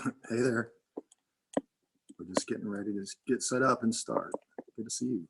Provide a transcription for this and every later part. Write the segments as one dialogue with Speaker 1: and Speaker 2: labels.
Speaker 1: Hey there. We're just getting ready to get set up and start. Good to see you.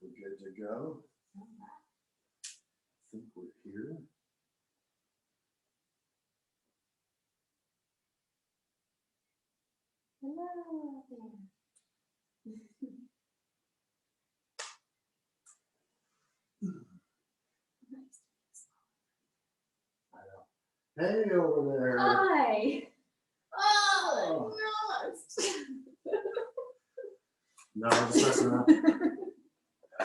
Speaker 1: We're good to go. I think we're here.
Speaker 2: Hello
Speaker 1: Hey over there.
Speaker 2: Hi. Oh,
Speaker 1: No, I'm just messing around.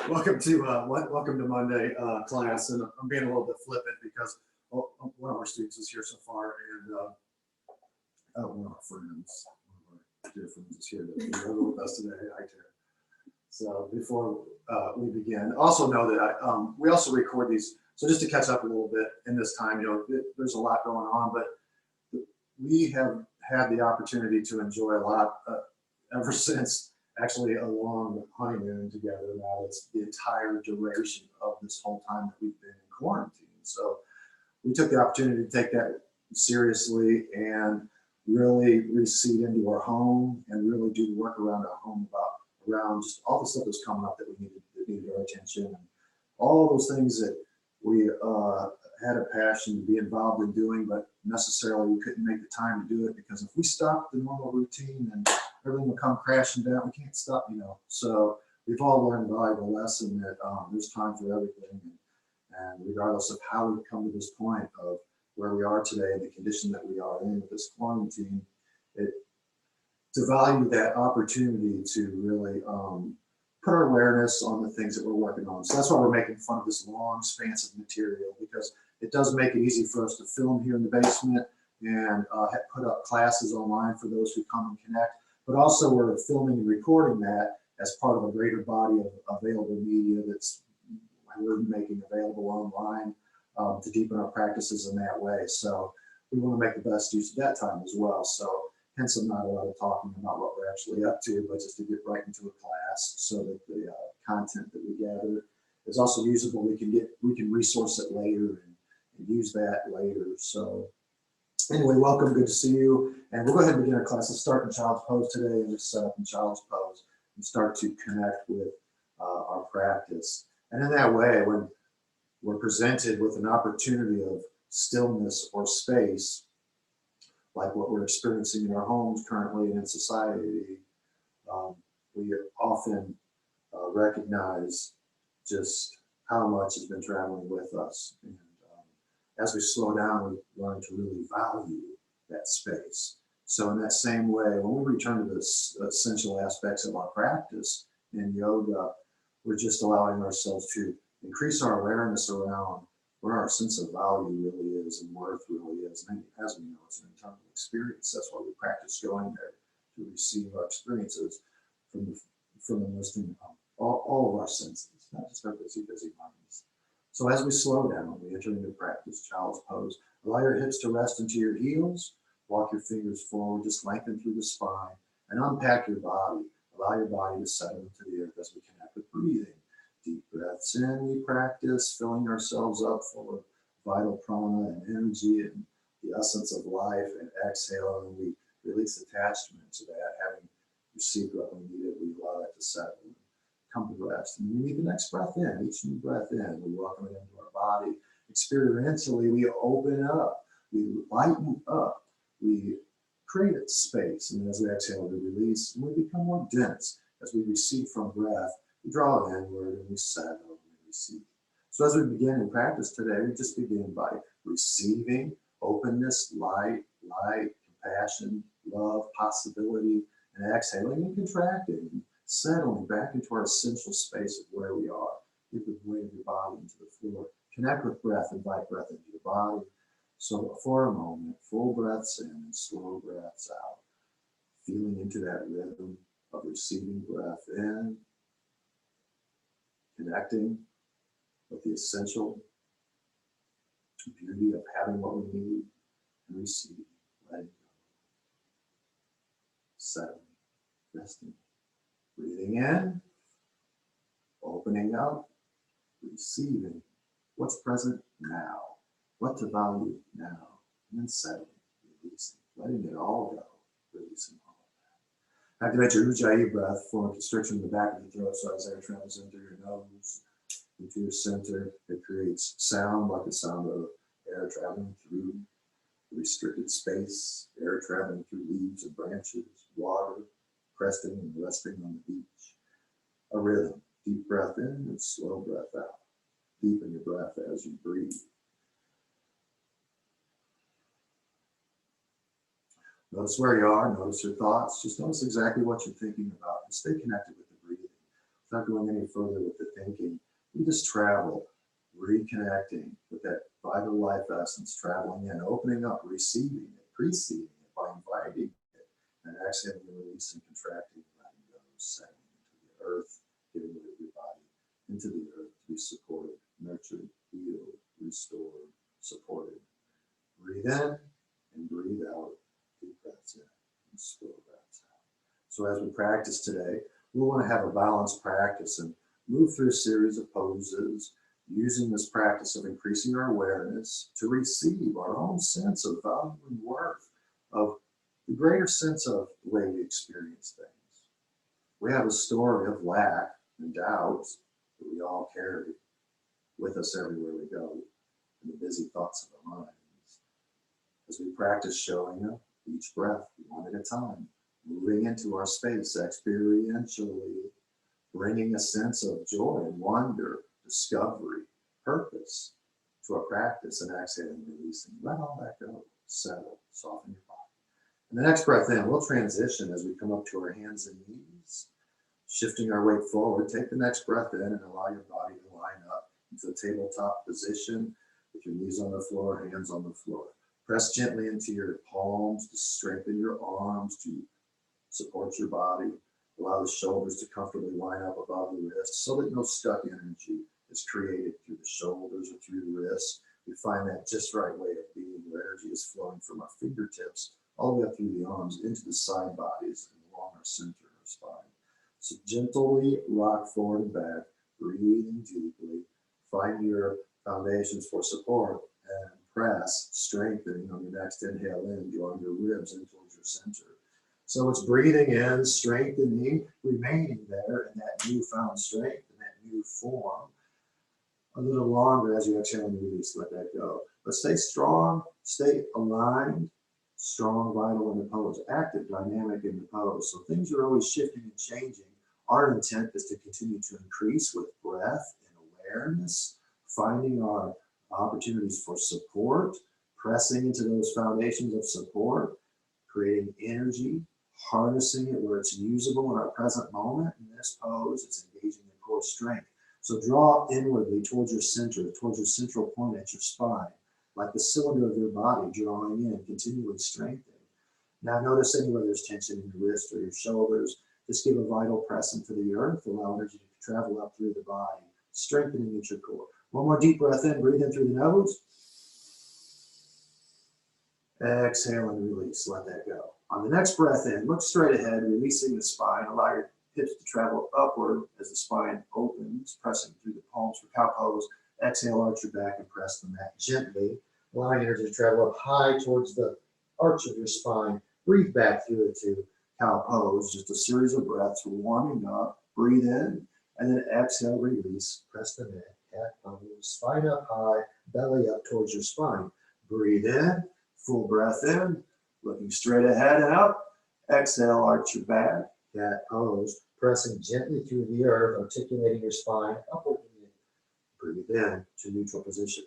Speaker 1: Welcome to Monday class, and I'm being a little bit flippant because one of our students is here so far, and one of our friends, one of our dear friends is here to be with us today. Hi, Tara. So before we begin, also know that we also record these. So just to catch up a little bit in this time, there's a lot going on, but we have had the opportunity to enjoy a lot ever since actually a long honeymoon together. Now it's the entire duration of this whole time that we've been in quarantine. So we took the opportunity to take that seriously and really recede into our home and really do the work around our home around just all the stuff that's coming up that needed our attention, and all those things that we had a passion to be involved in doing, but necessarily we couldn't make the time to do it because if we stopped the normal routine, then everything will come crashing down. We can't stop, So we've all learned a valuable lesson that there's time for everything. And regardless of how we've come to this point of where we are today, the condition that we are in with this quarantine, to value that opportunity to really put our awareness on the things that we're working on. So that's why we're making fun of this long expanse of material, because it does make it easy for us to film here in the basement and put up classes online for those who come and connect. But also we're filming and recording that as part of a greater body of available media that's we're making available online to deepen our practices in that way. So we want to make the best use of that time as well. So hence I'm not a lot of talking about what we're actually up to, but just to get right into a class so that the content that we gather is also usable. We can resource it later and use that later. So anyway, welcome, good to see you. And we'll go ahead and begin our class. Let's start in child's pose today and just set up in child's pose and start to connect with our practice. And in that way, when we're presented with an opportunity of stillness or space, like what we're experiencing in our homes currently and in society, we often recognize just how much has been traveling with us. And as we slow down, we learn to really value that space. So in that same way, when we return to the essential aspects of our practice in yoga, we're just allowing ourselves to increase our awareness around where our sense of value really is and worth really is. And as we know, it's an internal experience. That's why we practice going there, to receive our experiences from the most all of our senses, not just our busy minds. So as we slow down, we enter into practice, child's pose. Allow your hips to rest into your heels. Walk your fingers forward, just lengthen through the spine, and unpack your body. Allow your body to settle into the earth as we connect with breathing. Deep breaths in, we practice filling ourselves up full of vital prana and energy and the essence of life, and exhale, and we release attachment to that. Having received what we needed, we allow that to settle and come to rest. And we need the next breath in. Each new breath in, we welcome it into our body. Experientially, we open up, we lighten up, we create a space, and as we exhale, we release, and we become more dense as we recede from breath. We draw inward and we settle and we receive. So as we begin in practice today, we just begin by receiving openness, light, compassion, love, possibility, and exhaling and contracting, and settling back into our essential space of where we are. Give the weight of your body into the floor. Connect with breath, invite breath into your body. So for a moment, full breaths in and slow breaths out, feeling into that rhythm of receiving breath in, connecting with the essential beauty of having what we need, and receiving, letting go, settling, resting, breathing in, opening up, receiving what's present now, what to value now, and then settling, releasing, letting it all go, releasing all of that. Activate your Ujjayi breath, form a constriction in the back of the throat, so as air travels into your nose, into your center, it creates sound like the sound of air traveling through restricted space, air traveling through leaves and branches, water, cresting and resting on the beach. A rhythm, deep breath in and slow breath out. Deepen your breath as you breathe. Notice where you are, notice your thoughts, just notice exactly what you're thinking about and stay connected with the breathing. Without going any further with the thinking, we just travel, reconnecting with that vital life essence, traveling in, opening up, receiving it, preceding it by inviting it, and exhaling, releasing, contracting, letting go, settling into the earth, giving rid of your body into the earth to be supported, nurtured, healed, restored, supported. Breathe in and breathe out. Deep breaths in and slow breaths out. So as we practice today, we want to have a balanced practice and move through a series of poses using this practice of increasing our awareness to receive our own sense of value and worth, of the greater sense of the way we experience things. We have a story of lack and doubts that we all carry with us everywhere we go, in the busy thoughts of our minds. As we practice showing up each breath one at a time, moving into our space experientially, bringing a sense of joy and wonder, discovery, purpose to our practice, and exhaling, releasing. Let all that go. Settle, soften your body. And the next breath in, we'll transition as we come up to our hands and knees, shifting our weight forward. Take the next breath in and allow your body to line up into a tabletop position with your knees on the floor, hands on the floor. Press gently into your palms to strengthen your arms, to support your body. Allow the shoulders to comfortably line up above the wrists so that no stuck energy is created through the shoulders or through the wrists. We find that just right way of being, where energy is flowing from our fingertips all the way up through the arms into the side bodies and along our center of our spine. So gently rock forward and back, breathing deeply. Find your foundations for support and press, strengthening on your next inhale in, drawing your ribs in towards your center. So it's breathing in, strengthening, remaining there in that newfound strength and that new form. A little longer as you exhale and release, let that go. But stay strong, stay aligned, strong, vital in the pose, active, dynamic in the pose. So things are always shifting and changing. Our intent is to continue to increase with breath and awareness, finding our opportunities for support, pressing into those foundations of support, creating energy, harnessing it where it's usable in our present moment. In this pose, it's engaging the core strength. So draw inwardly towards your center, towards your central point at your spine, like the cylinder of your body, drawing in, continually strengthening. Now notice anywhere there's tension in your wrist or your shoulders. Just give a vital press into the earth, allow energy to travel up through the body, strengthening at your core. One more deep breath in, breathe in through the nose. Exhale and release, let that go. On the next breath in, look straight ahead, releasing the spine. Allow your hips to travel upward as the spine opens, pressing through the palms for cow pose. Exhale, arch your back and press the mat gently, allowing energy to travel up high towards the arch of your spine. Breathe back through it to cow pose, just a series of breaths, warming up. Breathe in, and then exhale, release, press the mat, cat pose, spine up high, belly up towards your spine. Breathe in, full breath in, looking straight ahead and up. Exhale, arch your back, cat pose, pressing gently through the earth, articulating your spine upward. Breathe in to neutral position.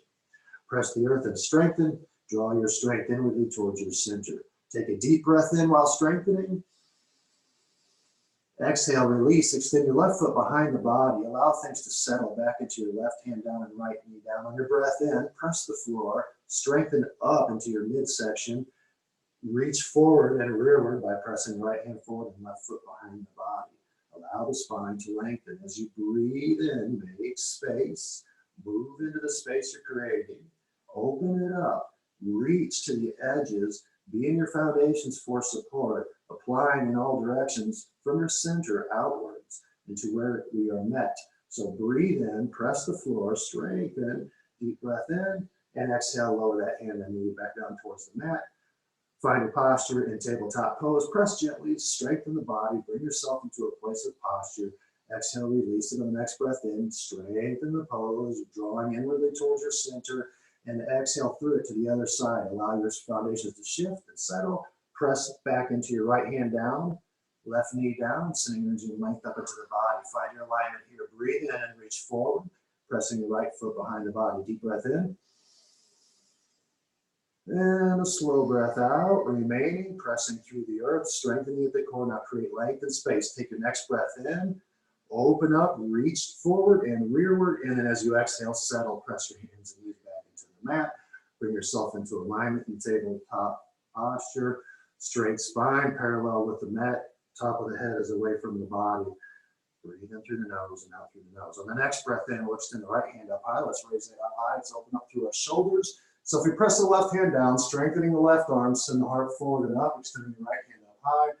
Speaker 1: Press the earth and strengthen. Draw your strength inwardly towards your center. Take a deep breath in while strengthening. Exhale, release. Extend your left foot behind the body. Allow things to settle back into your left hand down and right knee down. On your breath in, press the floor. Strengthen up into your midsection. Reach forward and rearward by pressing right hand forward and left foot behind the body. Allow the spine to lengthen. As you breathe in, make space. Move into the space you're creating. Open it up. Reach to the edges. Be in your foundations for support, applying in all directions from your center outwards into where we are met. So breathe in, press the floor, strengthen, deep breath in, and exhale, lower that hand and knee back down towards the mat. Find a posture in tabletop pose. Press gently, strengthen the body, bring yourself into a place of posture. Exhale, release it on the next breath in, strengthen the pose, drawing inwardly towards your center, and exhale through it to the other side. Allow your foundations to shift and settle. Press back into your right hand down, left knee down, sending energy and length up into the body. Find your alignment here. Breathe in and reach forward, pressing your right foot behind the body. Deep breath in. And a slow breath out, remaining, pressing through the earth, strengthening at the core. Now create length and space. Take your next breath in, open up, reach forward and rearward, and then as you exhale, settle, press your hands and knees back into the mat. Bring yourself into alignment in tabletop posture, straight spine, parallel with the mat, top of the head is away from the body. Breathe in through the nose and out through the nose. On the next breath in, we'll extend the right hand up high. Let's raise it up high. Let's open up through our shoulders. So if we press the left hand down, strengthening the left arm, send the heart forward and up, extending the right hand up high.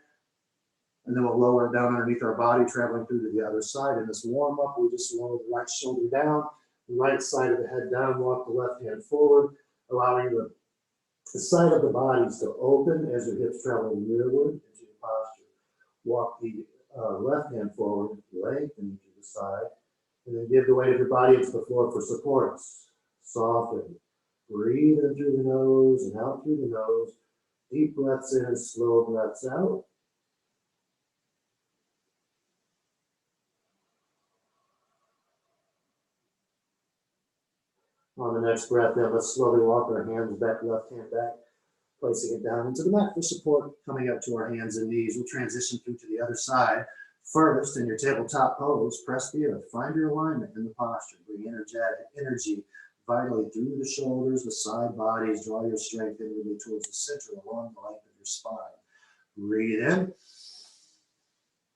Speaker 1: And then we'll lower it down underneath our body, traveling through to the other side. In this warm up, we just lower the right shoulder down, right side of the head down, walk the left hand forward, allowing the side of the bodies to open as your hips travel rearward into your posture. Walk the left hand forward, lengthen to the side, and then give the weight of your body into the floor for supports. Soften. Breathe in through the nose and out through the nose. Deep breaths in and slow breaths out. On the next breath in, let's slowly walk our hands back, left hand back, placing it down into the mat for support, coming up to our hands and knees. We'll transition through to the other side. First, in your tabletop pose, press the earth. Find your alignment in the posture. Bring energy vitally through the shoulders, the side bodies. Draw your strength inwardly towards the center along the length of your spine. Breathe in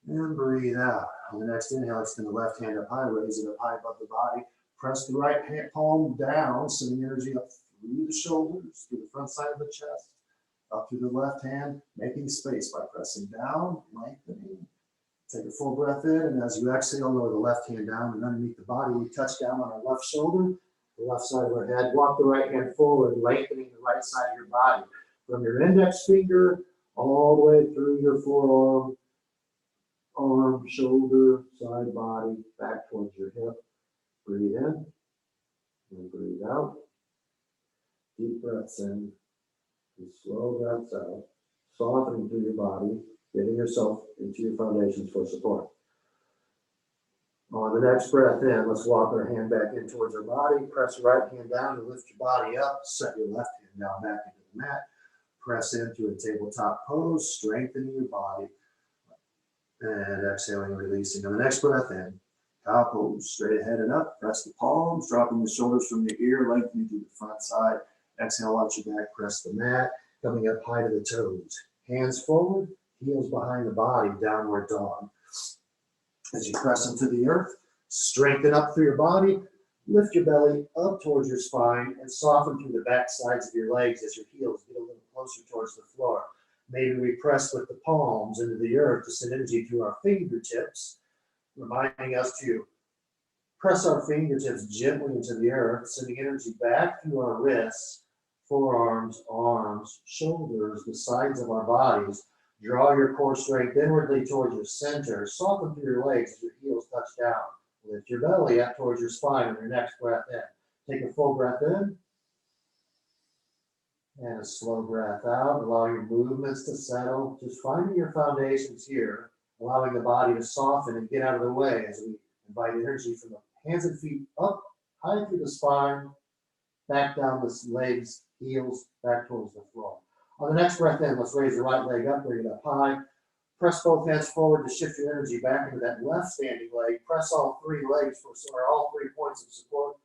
Speaker 1: and breathe out. On the next inhale, extend the left hand up high, raise it up high above the body. Press the right hand palm down, sending energy up through the shoulders, through the front side of the chest, up through the left hand, making space by pressing down, lengthening. Take a full breath in, and as you exhale, lower the left hand down and underneath the body. We touch down on our left shoulder, the left side of our head. Walk the right hand forward, lengthening the right side of your body. From your index finger all the way through your forearm, arm, shoulder, side body, back towards your hip. Breathe in and breathe out. Deep breaths in and slow breaths out. Softening through your body, getting yourself into your foundations for support. On the next breath in, let's walk our hand back in towards our body. Press your right hand down to lift your body up. Set your left hand down back into the mat. Press in through a tabletop pose, strengthening your body. And exhaling, releasing. On the next breath in, cow pose, straight ahead and up. Press the palms, dropping the shoulders from your ear, lengthening through the front side. Exhale out your back, press the mat, coming up high to the toes. Hands forward, heels behind the body, downward dog. As you press into the earth, strengthen up through your body, lift your belly up towards your spine, and soften through the back sides of your legs as your heels get a little closer towards the floor. Maybe we press with the palms into the earth to send energy through our fingertips, reminding us to press our fingertips gently into the earth, sending energy back through our wrists, forearms, arms, shoulders, the sides of our bodies. Draw your core strength inwardly towards your center. Soften through your legs as your heels touch down. Lift your belly up towards your spine on your next breath in. Take a full breath in. And a slow breath out. Allow your movements to settle. Just finding your foundations here. Allowing the body to soften and get out of the way as we invite energy from the hands and feet up, high through the spine, back down the legs, heels, back towards the floor. On the next breath in, let's raise the right leg up, bring it up high. Press both hands forward to shift your energy back into that left standing leg. Press all three legs for all 3 points of support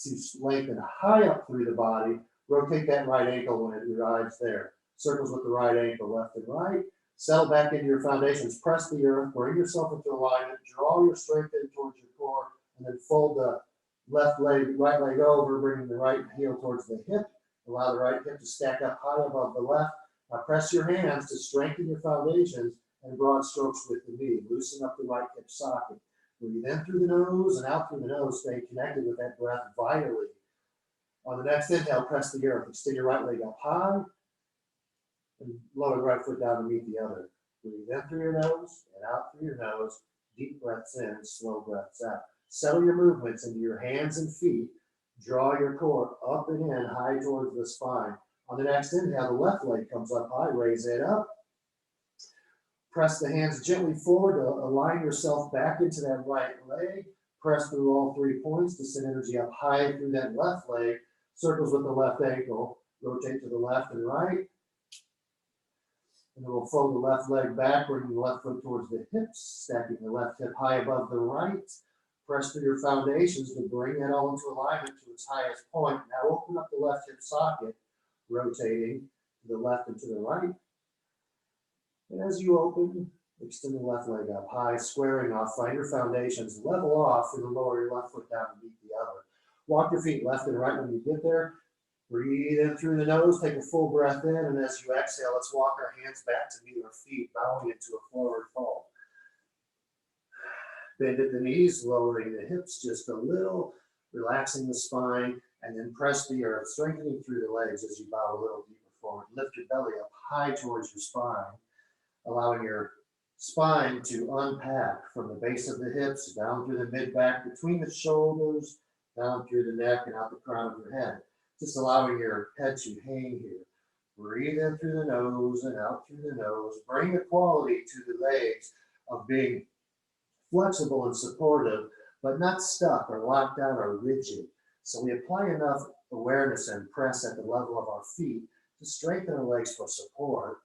Speaker 1: to lengthen high up through the body. Rotate that right ankle when it arrives there. Circles with the right ankle, left and right. Settle back into your foundations. Press the earth, bring yourself into alignment. Draw your strength in towards your core, and then fold the left leg, right leg over, bringing the right heel towards the hip. Allow the right hip to stack up high above the left. Now press your hands to strengthen your foundations and broad strokes with the knee. Loosen up the right hip socket. Breathe in through the nose and out through the nose. Stay connected with that breath vitally. On the next inhale, press the earth. Extend your right leg up high and lower the right foot down to meet the other. Breathe in through your nose and out through your nose. Deep breaths in, slow breaths out. Settle your movements into your hands and feet. Draw your core up and in, high towards the spine. On the next inhale, the left leg comes up high. Raise it up. Press the hands gently forward to align yourself back into that right leg. Press through all 3 points to send energy up high through that left leg. Circles with the left ankle. Rotate to the left and right. And then we'll fold the left leg back, bringing the left foot towards the hips, stacking the left hip high above the right. Press through your foundations to bring that all into alignment to its highest point. Now open up the left hip socket, rotating to the left and to the right. And as you open, extend the left leg up high, squaring off. Find your foundations, level off, and then lower your left foot down and meet the other. Walk your feet left and right when you get there. Breathe in through the nose, take a full breath in, and as you exhale, let's walk our hands back to meet our feet, bowing into a forward fold. Bend at the knees, lowering the hips just a little. relaxing the spine, and then press the earth, strengthening through the legs as you bow a little deeper forward. Lift your belly up high towards your spine, allowing your spine to unpack from the base of the hips, down through the mid-back, between the shoulders, down through the neck, and out the crown of your head. Just allowing your head to hang here. Breathe in through the nose and out through the nose. Bring the quality to the legs of being flexible and supportive, but not stuck or locked down or rigid. So we apply enough awareness and press at the level of our feet to strengthen our legs for support.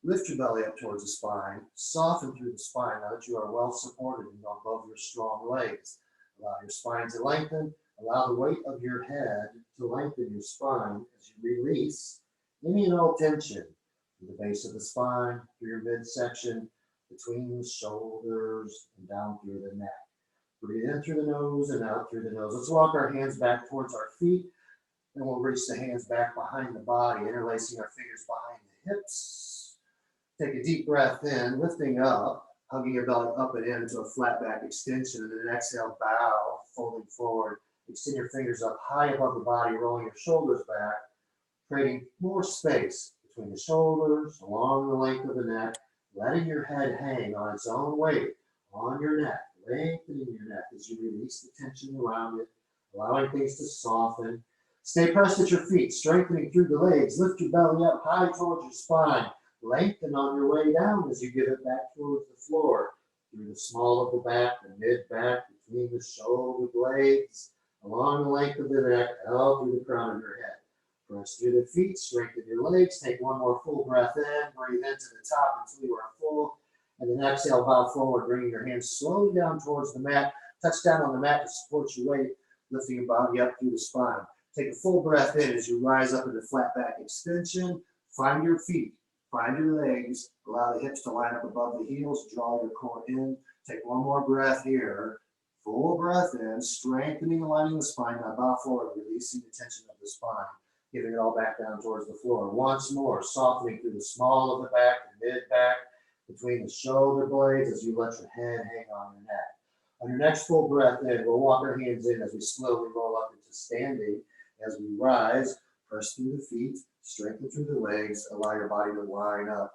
Speaker 1: Lift your belly up towards the spine, soften through the spine now that you are well supported and above your strong legs. Allow your spine to lengthen. Allow the weight of your head to lengthen your spine as you release any and all tension from the base of the spine, through your midsection, between the shoulders, and down through the neck. Breathe in through the nose and out through the nose. Let's walk our hands back towards our feet, and we'll reach the hands back behind the body, interlacing our fingers behind the hips. Take a deep breath in, lifting up, hugging your belly up and into a flat back extension, and then exhale, bow, folding forward. Extend your fingers up high above the body, rolling your shoulders back, creating more space between the shoulders, along the length of the neck, letting your head hang on its own weight on your neck, lengthening your neck as you release the tension around it, allowing things to soften. Stay pressed at your feet, strengthening through the legs. Lift your belly up high towards your spine. Lengthen on your way down as you give it back towards the floor, through the small of the back, the mid-back, between the shoulder blades, along the length of the neck, out through the crown of your head. Press through the feet, strengthen your legs. Take one more full breath in, breathe into the top until you are full, and then exhale, bow forward, bringing your hands slowly down towards the mat. Touch down on the mat to support your weight, lifting your body up through the spine. Take a full breath in as you rise up into flat back extension. Find your feet, find your legs, allow the hips to line up above the heels, draw your core in. Take one more breath here. Full breath in, strengthening, aligning the spine. Now bow forward, releasing the tension of the spine, giving it all back down towards the floor. Once more, softening through the small of the back, the mid-back, between the shoulder blades as you let your head hang on your neck. On your next full breath in, we'll walk our hands in as we slowly roll up into standing. As we rise, press through the feet, strengthen through the legs, allow your body to line up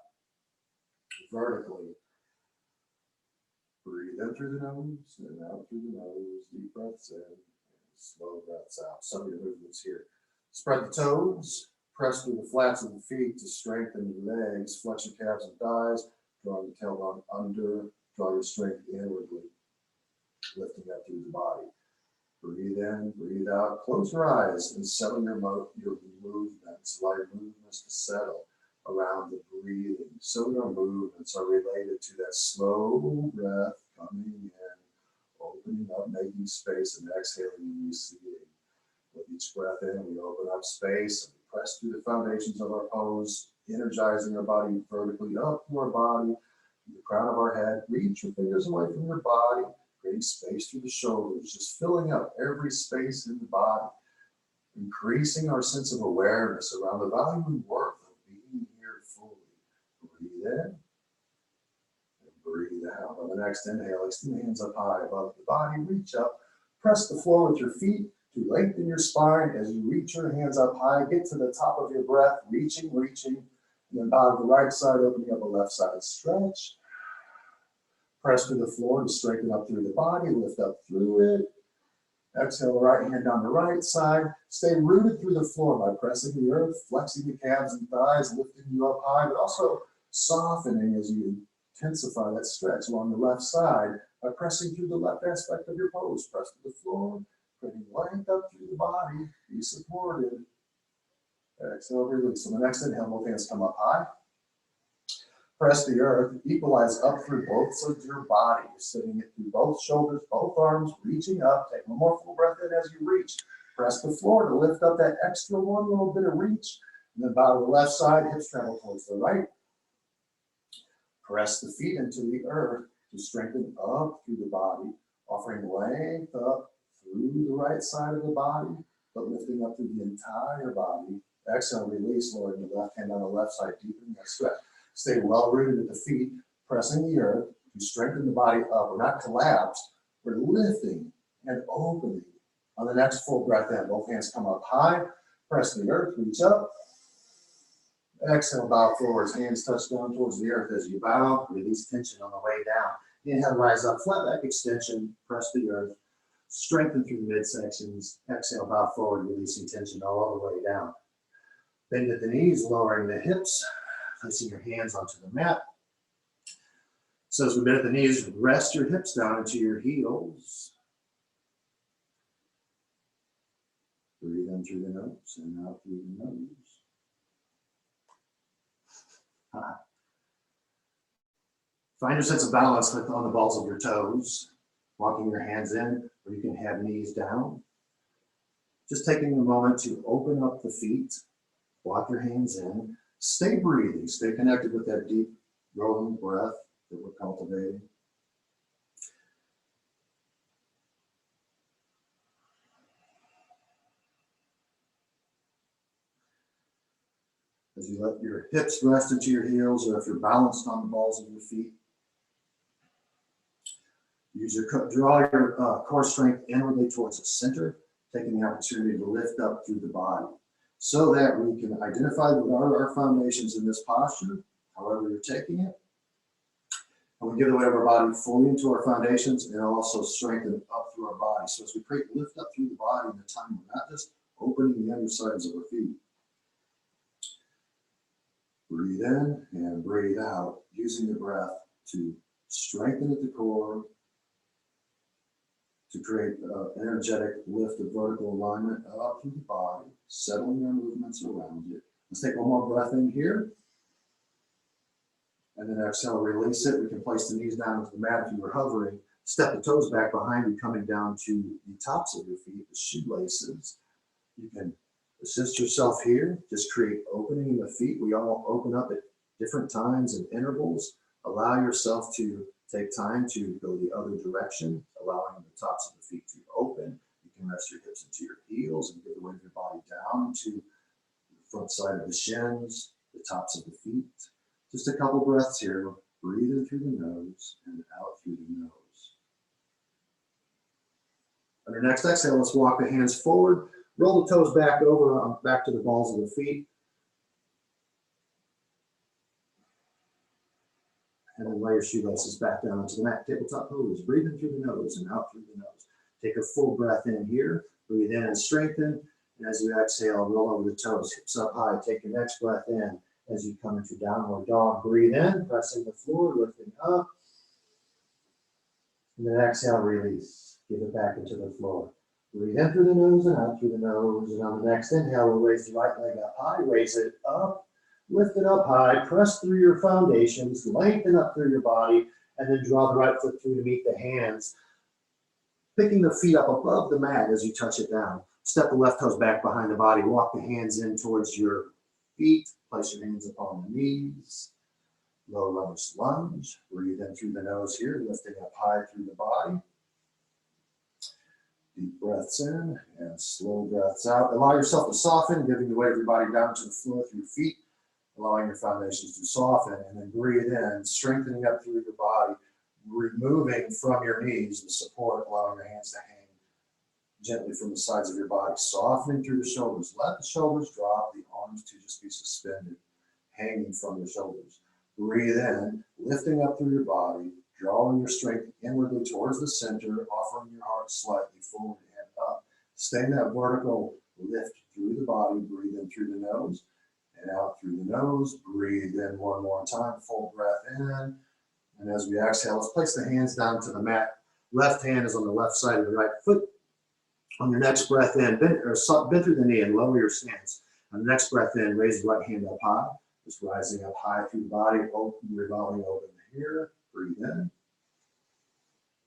Speaker 1: vertically. Breathe in through the nose and out through the nose. Deep breaths in and slow breaths out. Some of your movements here. Spread the toes. Press through the flats of the feet to strengthen your legs. Flex your calves and thighs. Draw your tailbone under. Draw your strength inwardly. Lifting up through the body. Breathe in, breathe out. Close your eyes and settle your movements. Allow your movements to settle around the breathing. So your movements are related to that slow breath coming in, opening up, making space, and exhaling and receding. With each breath in, we open up space and we press through the foundations of our pose, energizing our body vertically up to our body, to the crown of our head. Reach your fingers away from your body, creating space through the shoulders, just filling up every space in the body, increasing our sense of awareness around the value and worth of being here fully. Breathe in and breathe out. On the next inhale, extend the hands up high above the body, reach up, press the floor with your feet to lengthen your spine as you reach your hands up high, get to the top of your breath, reaching, and then bow to the right side, opening up the left side, stretch. Press to the floor to straighten up through the body, lift up through it. Exhale the right hand down the right side. Stay rooted through the floor by pressing the earth, flexing the calves and thighs, lifting you up high, but also softening as you intensify that stretch along the left side by pressing through the left aspect of your pose. Press to the floor, creating length up through the body. Be supported. Exhale, release. On the next inhale, both hands come up high. Press the earth, equalize up through both sides of your body, sitting it through both shoulders, both arms, reaching up. Take one more full breath in as you reach. Press the floor to lift up that extra one little bit of reach. And then bow to the left side, hips travel towards the right. Press the feet into the earth to strengthen up through the body, offering length up through the right side of the body, but lifting up through the entire body. Exhale, release, lowering the left hand on the left side, deepening that stretch. Stay well rooted at the feet, pressing the earth to strengthen the body up. We're not collapsed, we're lifting and opening On the next full breath in, both hands come up high, press the earth, reach up. Exhale, bow forwards, hands touch down towards the earth as you bow, release tension on the way down. Inhale, rise up, flat back extension, press the earth, strengthen through the midsections. Exhale, bow forward, releasing tension all the way down. Bend at the knees, lowering the hips, placing your hands onto the mat. So as we bend at the knees, rest your hips down into your heels. Breathe in through the nose and out through the nose. Find your sense of balance on the balls of your toes, walking your hands in, or you can have knees down. Just taking a moment to open up the feet, walk your hands in, stay breathing, stay connected with that deep rolling breath that we're cultivating. As you let your hips rest into your heels, or if you're balanced on the balls of your feet, draw your core strength inwardly towards the center, taking the opportunity to lift up through the body so that we can identify what are our foundations in this posture, however you're taking it. And we give the weight of our body fully into our foundations and also strengthen up through our body. So as we create lift up through the body in the time, we're not just opening the undersides of our feet. Breathe in and breathe out, using the breath to strengthen at the core, to create an energetic lift of vertical alignment up through the body, settling our movements around it. Let's take one more breath in here. And then exhale, release it. We can place the knees down into the mat if you were hovering. Step the toes back behind you, coming down to the tops of your feet, the shoelaces. You can assist yourself here. Just create opening in the feet. We all open up at different times and intervals. Allow yourself to take time to go the other direction, allowing the tops of the feet to open. You can rest your hips into your heels and give the weight of your body down to the front side of the shins, the tops of the feet. Just a couple breaths here. Breathe in through the nose and out through the nose. On your next exhale, let's walk the hands forward. Roll the toes back over, back to the balls of the feet. And then lay your shoelaces back down onto the mat. Tabletop pose. Breathe in through the nose and out through the nose. Take a full breath in here. Breathe in and strengthen. And as you exhale, roll over the toes, hips up high. Take your next breath in as you come into downward dog. Breathe in, pressing the floor, lifting up. And then exhale, release. Give it back into the floor. Breathe in through the nose and out through the nose. And on the next inhale, we'll raise the right leg up high. Raise it up. Lift it up high, press through your foundations, lengthen up through your body, and then draw the right foot through to meet the hands. Picking the feet up above the mat as you touch it down. Step the left toes back behind the body, walk the hands in towards your feet, place your hands upon the knees. Low lunge, lunge. Breathe in through the nose here, lifting up high through the body. Deep breaths in and slow breaths out. Allow yourself to soften, giving the weight of your body down to the floor through your feet. Allowing your foundations to soften, and then breathe in, strengthening up through your body, removing from your knees the support, allowing your hands to hang gently from the sides of your body, softening through the shoulders. Let the shoulders drop, the arms to just be suspended, hanging from your shoulders. Breathe in, lifting up through your body, drawing your strength inwardly towards the center, offering your heart slightly forward and up. Stay in that vertical lift through the body, breathe in through the nose. And out through the nose. Breathe in one more time, full breath in. And as we exhale, let's place the hands down to the mat. Left hand is on the left side of the right foot. On your next breath in, bend through the knee and lower your stance. On the next breath in, raise the right hand up high. Just rising up high through the body, open, revolving over here. Breathe in.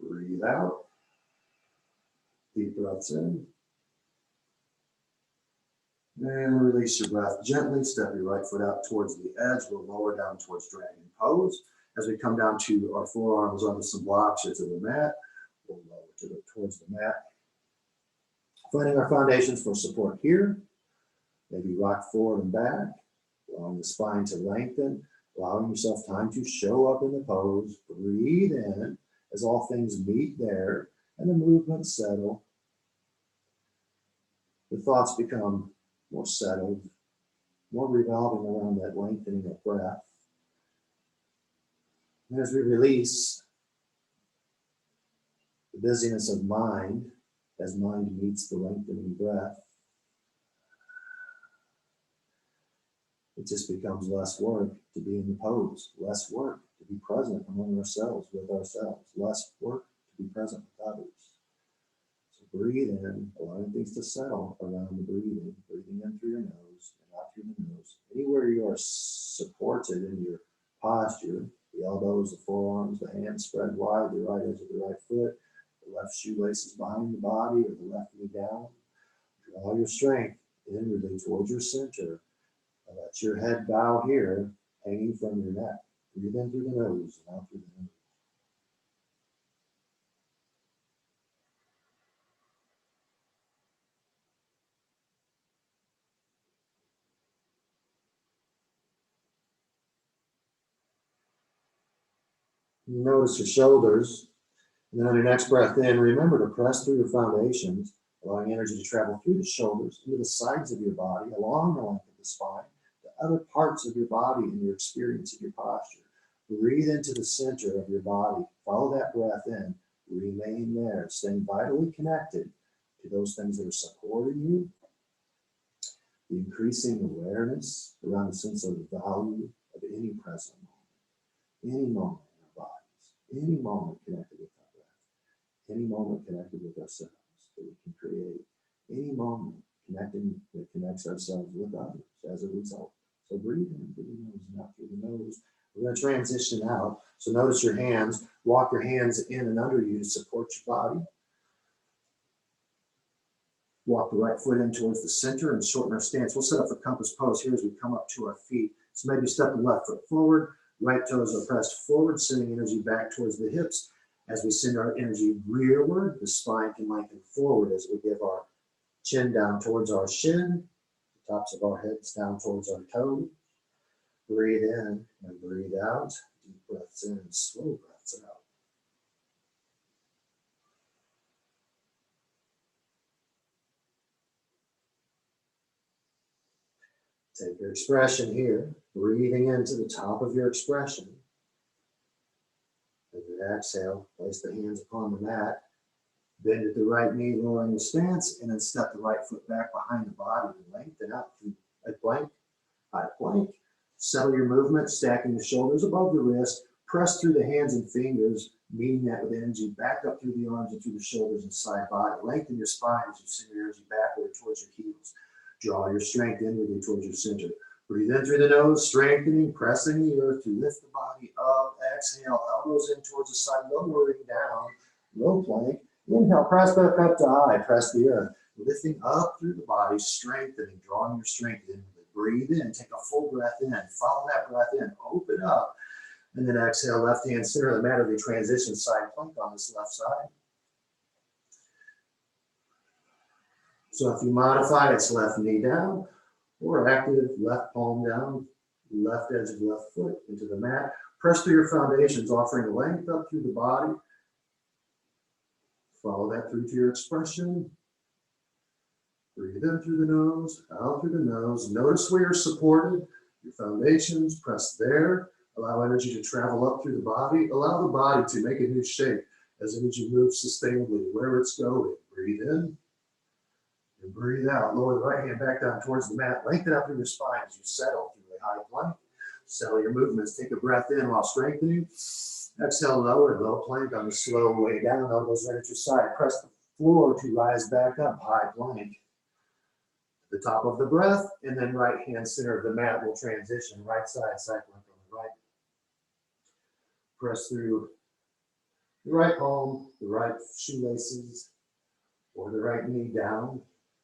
Speaker 1: Breathe out. Deep breaths in. And release your breath gently. Step your right foot out towards the edge. We'll lower down towards dragon pose. As we come down to our forearms onto some blocks or to the mat, we'll lower towards the mat. Finding our foundations for support here. Maybe rock forward and back, allowing the spine to lengthen, allowing yourself time to show up in the pose. Breathe in as all things meet there, and the movements settle.
Speaker 3: The thoughts become more settled, more revolving around that lengthening of breath. And as we release the busyness of mind, as mind meets the lengthening breath, it just becomes less work to be in the pose, less work to be present among ourselves, with ourselves, less work to be present with others. So breathe in, allowing things to settle around the breathing, breathing in through your nose and out through the nose. Anywhere you are supported in your posture, the elbows, the forearms, the hands spread wide, the right edge of the right foot, the left shoelace is behind the body or the left knee down. Draw your strength inwardly towards your center. Let your head bow here, hanging from your neck. Breathe in through the nose and out through the nose. Notice your shoulders. And then on your next breath in, remember to press through your foundations, allowing energy to travel through the shoulders, through the sides of your body, along the length of the spine, to other parts of your body and your experience of your posture. Breathe into the center of your body. Follow that breath in. Remain there, staying vitally connected to those things that are supporting you. The increasing awareness around a sense of the value of any present moment, any moment in our bodies, any moment connected with our breath, any moment connected with ourselves that we can create, any moment connecting that connects ourselves with others as a result. So breathe in through the nose and out through the nose. We're going to transition out. So notice your hands. Walk your hands in and under you to support your body. Walk the right foot in towards the center and shorten our stance. We'll set up for compass pose here as we come up to our feet. So maybe step the left foot forward. Right toes are pressed forward, sending energy back towards the hips. As we send our energy rearward, the spine can lengthen forward as we give our chin down towards our shin, the tops of our heads down towards our toes. Breathe in and breathe out. Deep breaths in and slow breaths out. Take your expression here, breathing into the top of your expression. As you exhale, place the hands upon the mat. Bend at the right knee, lowering the stance, and then step the right foot back behind the body and lengthen out through a plank, high plank. Settle your movement, stacking the shoulders above the wrist. Press through the hands and fingers, meeting that with energy back up through the arms and through the shoulders and side body. Lengthen your spine as you send your energy backward towards your heels. Draw your strength inwardly towards your center. Breathe in through the nose, strengthening, pressing the earth to lift the body up. Exhale, elbows in towards the side, lowering down, low plank. Inhale, press back up to high, press the earth. Lifting up through the body, strengthening, drawing your strength in. Breathe in, take a full breath in, follow that breath in, open up, and then exhale, left hand center of the mat as we transition side plank on this left side. So if you modify, it's left knee down, or active left palm down, left edge of left foot into the mat. Press through your foundations, offering length up through the body. Follow that through to your expression. Breathe in through the nose, out through the nose. Notice where you're supported, your foundations, press there. Allow energy to travel up through the body. Allow the body to make a new shape as energy moves sustainably where it's going. Breathe in and breathe out. Lower the right hand back down towards the mat. Lengthen up through your spine as you settle through a high plank. Settle your movements. Take a breath in while strengthening. Exhale, lower, low plank on the slow way down. Elbows right at your side. Press the floor to rise back up, high plank. The top of the breath, and then right hand center of the mat will transition. Right side, side plank on the right. Press through the right palm, the right shoelaces, or the right knee down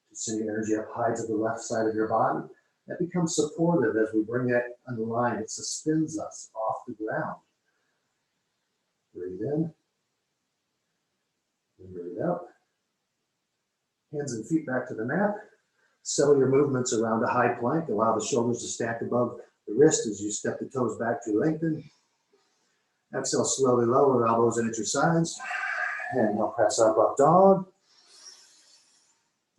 Speaker 3: to send your energy up high to the left side of your body. That becomes supportive as we bring that underline. It suspends us off the ground. Breathe in and breathe out. Hands and feet back to the mat. Settle your movements around a high plank. Allow the shoulders to stack above the wrist as you step the toes back to lengthen. Exhale, slowly lower, elbows in at your sides. Inhale, press up, up dog.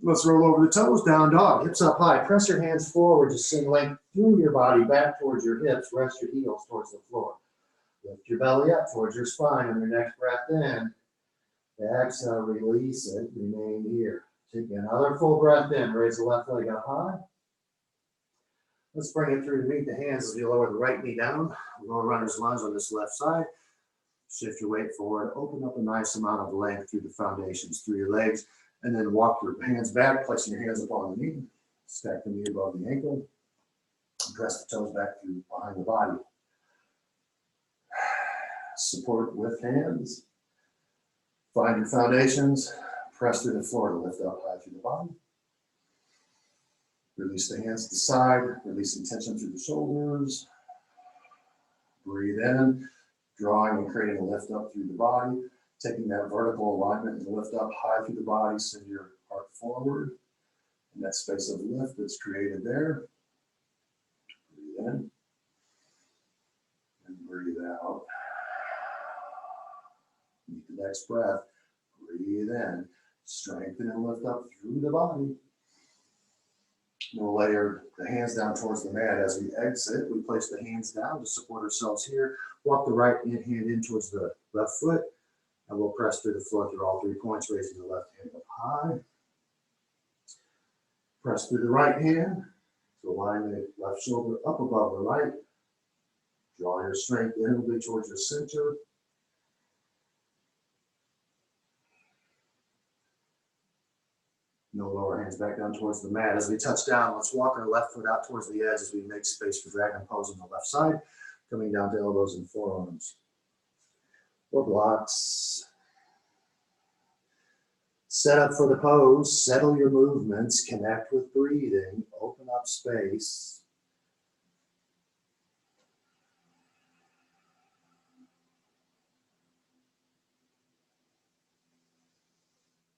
Speaker 1: Let's roll over the toes, down dog.
Speaker 3: Hips up high. Press your hands forward. Just send length through your body back towards your hips. Rest your heels towards the floor. Lift your belly up towards your spine. On your next breath in, exhale, release it. Remain here. Take another full breath in. Raise the left leg up high. Let's bring it through to meet the hands as you lower the right knee down. Lower runner's lunge on this left side. Shift your weight forward. Open up a nice amount of length through the foundations, through your legs, and then walk your hands back, placing your hands upon the knee. Stack the knee above the ankle. And press the toes back through behind the body. Support with hands. Find your foundations. Press through the floor to lift up high through the body. Release the hands to the side, releasing tension through the shoulders. Breathe in, drawing and creating a lift up through the body. Taking that vertical alignment and lift up high through the body, send your heart forward. And that space of lift that's created there. Breathe in and breathe out. Meet the next breath. Breathe in, strengthen and lift up through the body. We'll layer the hands down towards the mat. As we exit, we place the hands down to support ourselves here. Walk the right hand in towards the left foot, and we'll press through the floor through all 3 points, raising the left hand up high. Press through the right hand to align the left shoulder up above the right. Draw your strength inwardly towards your center. No lower hands back down towards the mat. As we touch down, let's walk our left foot out towards the edge as we make space for dragon pose on the left side, coming down to elbows and forearms. Or blocks. Set up for the pose, settle your movements, connect with breathing, open up space.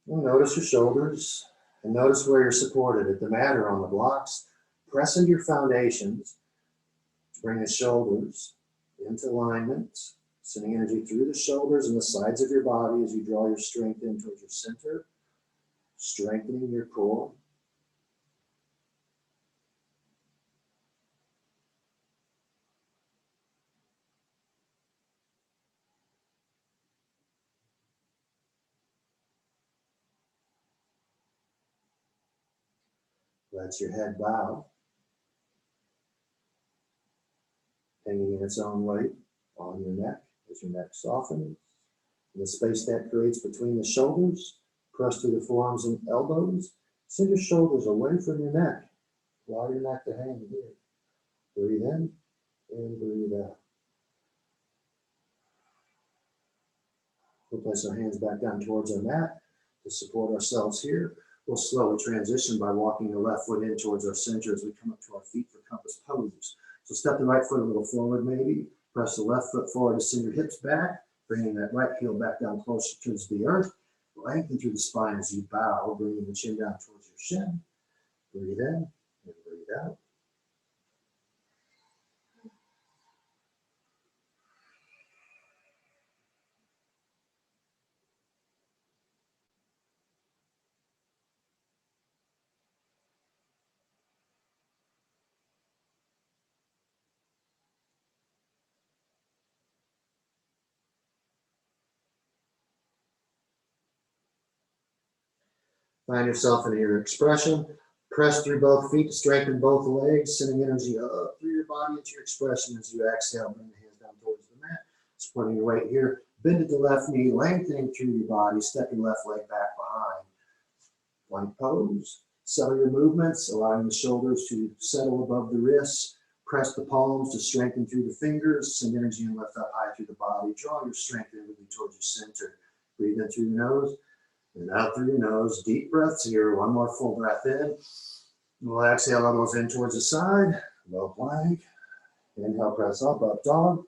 Speaker 3: And notice your shoulders. And notice where you're supported at the mat or on the blocks. Press into your foundations to bring the shoulders into alignment, sending energy through the shoulders and the sides of your body as you draw your strength in towards your center, strengthening your core. Let your head bow, hanging in its own weight on your neck as your neck softens. And the space that creates between the shoulders, press through the forearms and elbows. Send your shoulders away from your neck. Allow your neck to hang here. Breathe in and breathe out. We'll place our hands back down towards our mat to support ourselves here. We'll slowly transition by walking the left foot in towards our center as we come up to our feet for compass poses. So step the right foot a little forward maybe. Press the left foot forward to send your hips back, bringing that right heel back down closer towards the earth. Lengthen through the spine as you bow, bringing the chin down towards your shin. Breathe in and breathe out. Find yourself in your expression. Press through both feet to strengthen both legs, sending energy up through your body into your expression as you exhale. Bring the hands down towards the mat, supporting your weight here. Bend at the left knee, lengthening through your body, stepping left leg back behind. Plank pose. Settle your movements, allowing the shoulders to settle above the wrists. Press the palms to strengthen through the fingers. Send energy and lift up high through the body. Draw your strength inwardly towards your center. Breathe in through your nose. And out through your nose, deep breaths here. One more full breath in. We'll exhale elbows in towards the side. Low plank. Inhale, press up dog.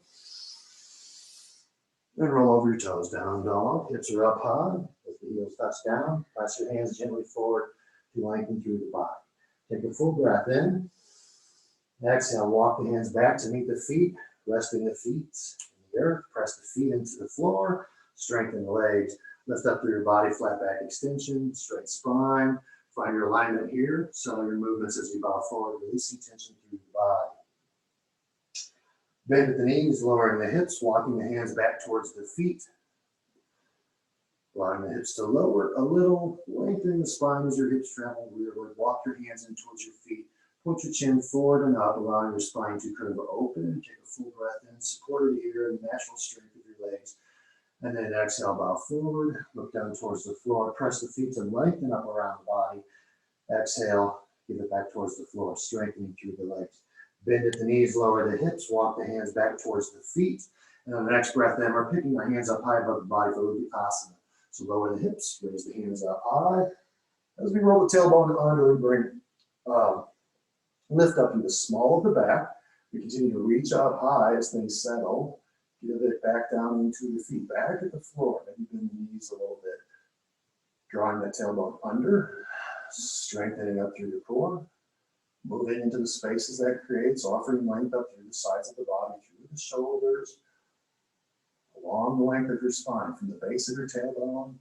Speaker 3: And roll over your toes, down dog. Hips are up high. As the heels touch down, press your hands gently forward to lengthen through the body. Take a full breath in. Exhale, walk the hands back to meet the feet, resting the feet in the earth. Press the feet into the floor. Strengthen the legs. Lift up through your body, flat back extension, straight spine. Find your alignment here. Settle your movements as you bow forward, releasing tension through the body. Bend at the knees, lowering the hips, walking the hands back towards the feet. Allowing the hips to lower a little, lengthening the spine as your hips travel rearward. Walk your hands in towards your feet. Put your chin forward and up, allowing your spine to curve open. Take a full breath in, supported here in the natural strength of your legs. And then exhale, bow forward, look down towards the floor. Press the feet to lengthen up around the body. Exhale, give it back towards the floor, strengthening through the legs. Bend at the knees, lower the hips, walk the hands back towards the feet. And on the next breath in, we're picking our hands up high above the body for Uttanasana. So lower the hips, raise the hands up high. As we roll the tailbone under, we bring, lift up through the small of the back. We continue to reach out high as things settle. Give it back down into the feet, back at the floor. Maybe bend the knees a little bit. Drawing that tailbone under, strengthening up through your core. Moving into the spaces that creates, offering length up through the sides of the body, through the shoulders, along the length of your spine, from the base of your tailbone,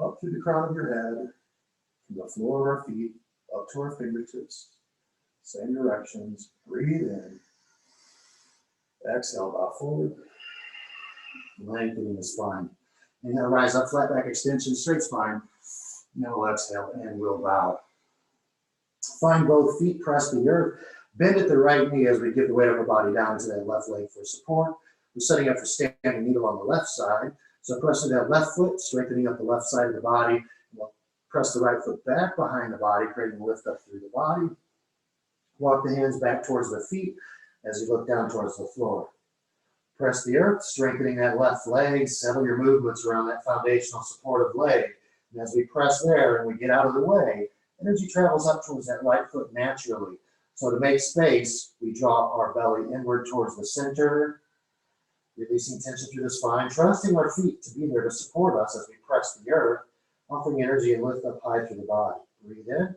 Speaker 3: up through the crown of your head, from the floor of our feet, up to our fingertips. Same directions. Breathe in. Exhale, bow forward. Lengthening the spine. Inhale, rise up, flat back extension, straight spine. Now we'll exhale and we'll bow. Find both feet, press the earth. Bend at the right knee as we give the weight of our body down into that left leg for support. We're setting up for standing needle on the left side. So pressing that left foot, strengthening up the left side of the body. We'll press the right foot back behind the body, creating a lift up through the body. Walk the hands back towards the feet as you look down towards the floor. Press the earth, strengthening that left leg. Settle your movements around that foundational supportive leg. And as we press there and we get out of the way, energy travels up towards that right foot naturally. So to make space, we draw our belly inward towards the center, releasing tension through the spine, trusting our feet to be there to support us as we press the earth, offering energy and lift up high through the body. Breathe in.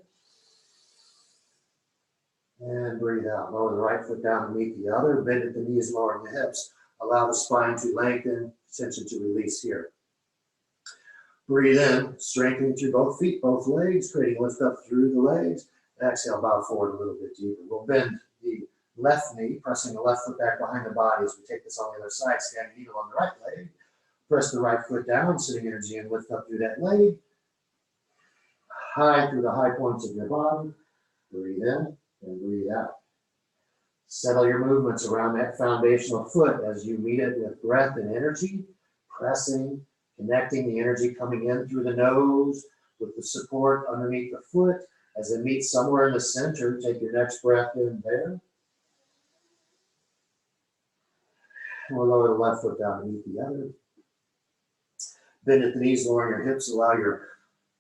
Speaker 3: And breathe out. Lower the right foot down to meet the other. Bend at the knees, lowering the hips. Allow the spine to lengthen, tension to release here. Breathe in, strengthening through both feet, both legs, creating lift up through the legs. Exhale, bow forward a little bit deeper. We'll bend the left knee, pressing the left foot back behind the body as we take this on the other side. Standing needle on the right leg. Press the right foot down, sitting energy and lift up through that leg. High through the high points of your body. Breathe in and breathe out. Settle your movements around that foundational foot as you meet it with breath and energy, pressing, connecting the energy coming in through the nose with the support underneath the foot. As it meets somewhere in the center, take your next breath in there. And we'll lower the left foot down to meet the other. Bend at the knees, lowering your hips, allow your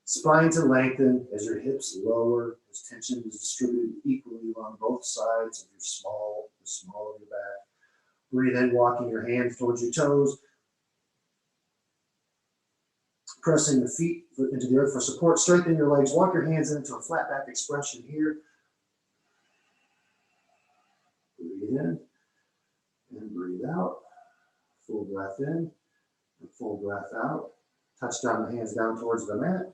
Speaker 3: spine to lengthen as your hips lower, as tension is distributed equally along both sides of the small of your back. Breathe in, walking your hands towards your toes. Pressing the feet into the earth for support. Strengthen your legs. Walk your hands into a flat back expression here. Breathe in and breathe out. Full breath in and full breath out. Touch down the hands down towards the mat.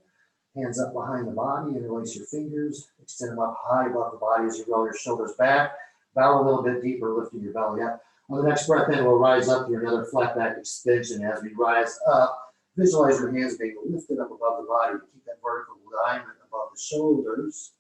Speaker 3: Hands up behind the body. Interlace your fingers. Extend them up high above the body as you roll your shoulders back. Bow a little bit deeper, lifting your belly up. On the next breath in, we'll rise up through another flat back extension. As we rise up, visualize your hands being lifted up above the body to keep that vertical alignment above the shoulders.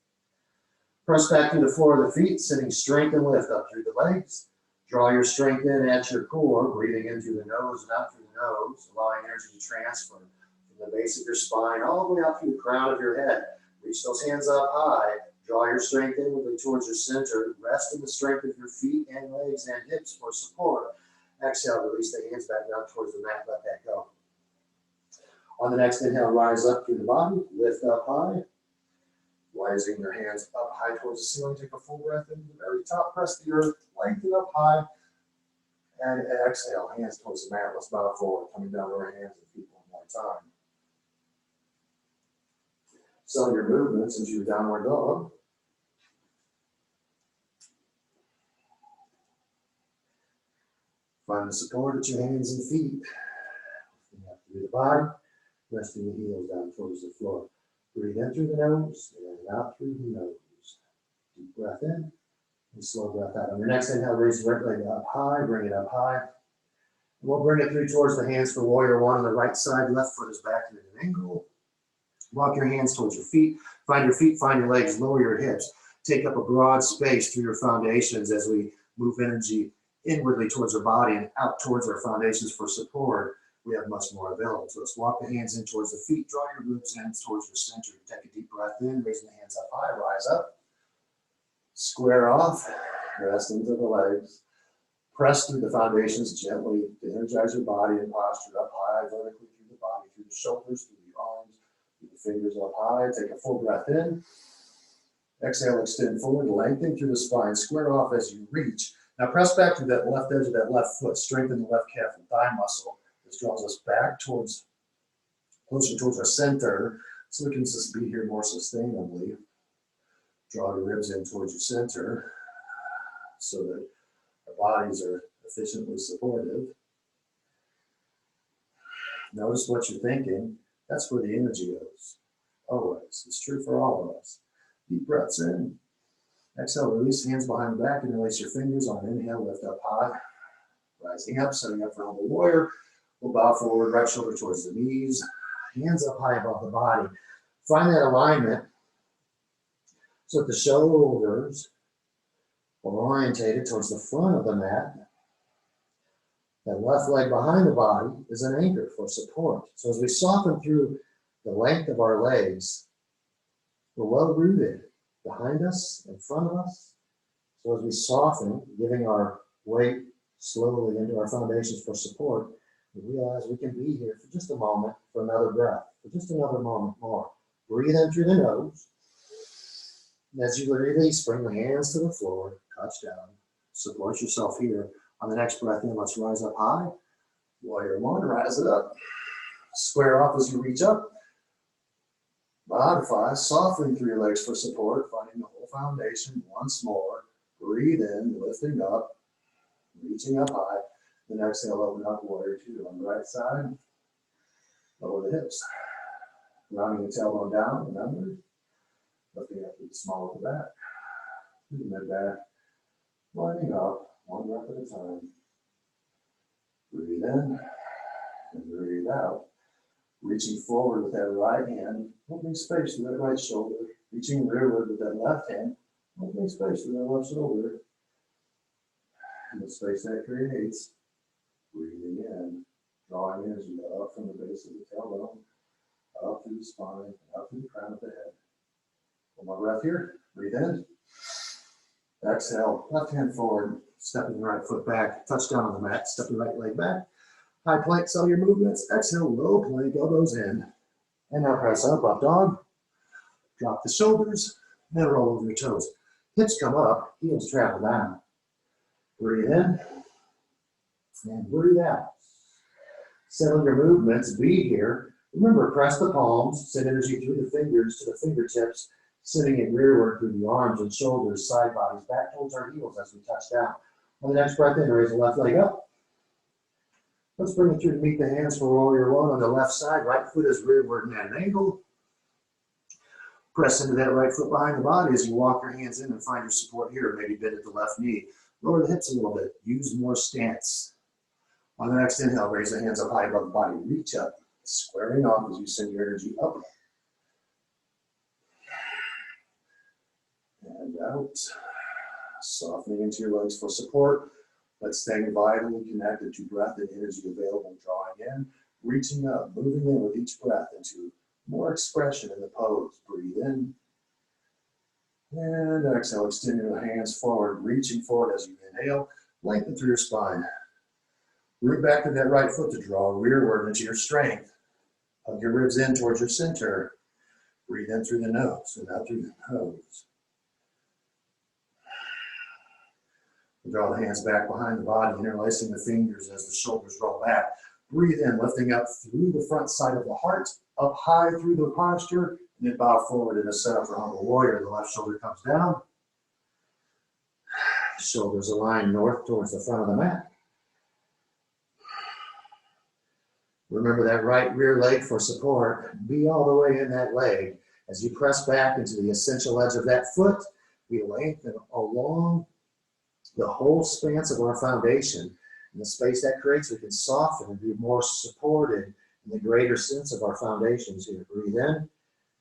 Speaker 3: Press back through the floor of the feet, sending strength and lift up through the legs. Draw your strength in at your core, breathing in through the nose and out through the nose, allowing energy to transfer from the base of your spine all the way out through the crown of your head. Reach those hands up high. Draw your strength inwardly towards your center. Rest in the strength of your feet and legs and hips for support. Exhale, release the hands back down towards the mat. Let that go. On the next inhale, rise up through the body. Lift up high. Rising your hands up high towards the ceiling. Take a full breath into the very top. Press the earth. Lengthen up high. And exhale, hands towards the mat. Let's bow forward. Coming down to our hands and feet one more time. Settle your movements into your downward dog. Find the support at your hands and feet. Lifting up through the body. Resting the heels down towards the floor. Breathe in through the nose and out through the nose. Deep breath in and slow breath out. On your next inhale, raise the right leg up high, bring it up high. We'll bring it through towards the hands for warrior one on the right side. Left foot is back at an angle. Walk your hands towards your feet. Find your feet, find your legs, lower your hips. Take up a broad space through your foundations as we move energy inwardly towards our body and out towards our foundations for support. We have much more available to us. Walk the hands in towards the feet. Draw your ribs in towards your center. Take a deep breath in, raising the hands up high, rise up. Square off, rest into the legs. Press through the foundations gently to energize your body and posture up high, vertically through the body, through the shoulders, through the arms, through the fingers up high. Take a full breath in. Exhale, extend forward, lengthen through the spine, square off as you reach. Now press back to that left edge of that left foot, strengthen the left calf and thigh muscle. This draws us back towards, closer towards our center, so we can just be here more sustainably. Draw your ribs in towards your center, so that our bodies are efficiently supportive. Notice what you're thinking. That's where the energy goes. Always. It's true for all of us. Deep breaths in. Exhale, release hands behind the back and release your fingers. On an inhale, lift up high. Rising up, setting up for humble warrior. We'll bow forward, right shoulder towards the knees. Hands up high above the body. Find that alignment so that the shoulders are orientated towards the front of the mat. That left leg behind the body is an anchor for support. So as we soften through the length of our legs, we're well rooted behind us, in front of us. So as we soften, giving our weight slowly into our foundations for support, we realize we can be here for just a moment, for another breath, for just another moment more. Breathe in through the nose. And as you release, bring the hands to the floor, touch down, support yourself here. On the next breath in, let's rise up high. Warrior one, rise it up. Square off as you reach up. Modify, softening through your legs for support, finding the whole foundation once more. Breathe in, lifting up, reaching up high. Then exhale, open up, warrior two. On the right side, lower the hips. Rounding the tailbone down, remember. Lifting up through the small of the back. Through the mid-back. Lining up, one breath at a time. Breathe in and breathe out. Reaching forward with that right hand, opening space through that right shoulder. Reaching rearward with that left hand, opening space through that left shoulder. And the space that creates, breathing in, drawing energy up from the base of the tailbone, up through the spine, up through the crown of the head. One more breath here. Breathe in. Exhale, left hand forward, stepping the right foot back, touch down on the mat, step the right leg back. High plank, all your movements. Exhale, low plank, elbows in. And now press up dog. Drop the shoulders, then roll over your toes. Hips come up, heels travel down. Breathe in, and breathe out. Settle your movements, be here. Remember, press the palms, send energy through the fingers to the fingertips, sitting it rearward through the arms and shoulders, side bodies, back towards our heels as we touch down. On the next breath in, raise the left leg up. Let's bring it through to meet the hands for warrior one on the left side. Right foot is rearward and at an angle. Press into that right foot behind the body as you walk your hands in and find your support here. Maybe bend at the left knee. Lower the hips a little bit. Use more stance. On the next inhale, raise the hands up high above the body. Reach up, squaring off as you send your energy up. And out. Softening into your legs for support. But staying vitally connected to breath and energy available, drawing in, reaching up, moving in with each breath into more expression in the pose. Breathe in. And exhale, extending the hands forward, reaching forward as you inhale, lengthen through your spine. Root back to that right foot to draw rearward into your strength. Hug your ribs in towards your center. Breathe in through the nose and out through the nose. Draw the hands back behind the body, interlacing the fingers as the shoulders roll back. Breathe in, lifting up through the front side of the heart, up high through the posture, and then bow forward in a setup for humble warrior. The left shoulder comes down. Shoulders align north towards the front of the mat. Remember that right rear leg for support. Be all the way in that leg. As you press back into the essential edge of that foot, we lengthen along the whole span of our foundation. And the space that creates, we can soften and be more supported in the greater sense of our foundations here. Breathe in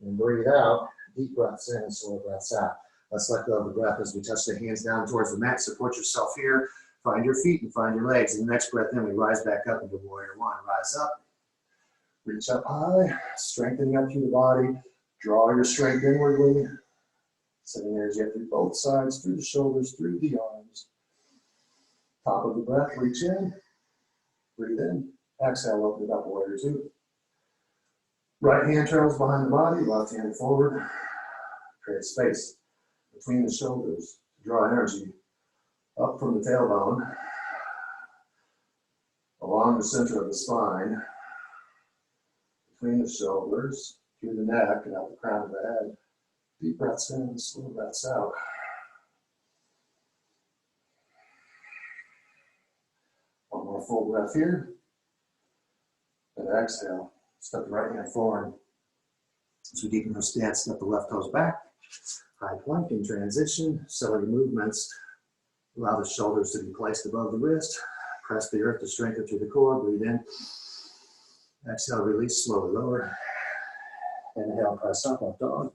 Speaker 3: and breathe out. Deep breaths in and slow breaths out. Let's let go of the breath as we touch the hands down towards the mat. Support yourself here. Find your feet and find your legs. And the next breath in, we rise back up into warrior one. Rise up. Reach up high. Strengthening up through the body. Draw your strength inwardly. Sending energy up through both sides, through the shoulders, through the arms. Top of the breath, reach in. Breathe in. Exhale, open it up, warrior two. Right hand travels behind the body, left hand forward. Create space between the shoulders to draw energy up from the tailbone, along the center of the spine, between the shoulders, through the neck and out the crown of the head. Deep breaths in, slow breaths out. One more full breath here. And exhale. Step the right hand forward. As we deepen our stance, step the left toes back. High plank in transition. Settle your movements. Allow the shoulders to be placed above the wrist. Press the earth to strengthen through the core. Breathe in. Exhale, release, slowly lower. Inhale, press up dog.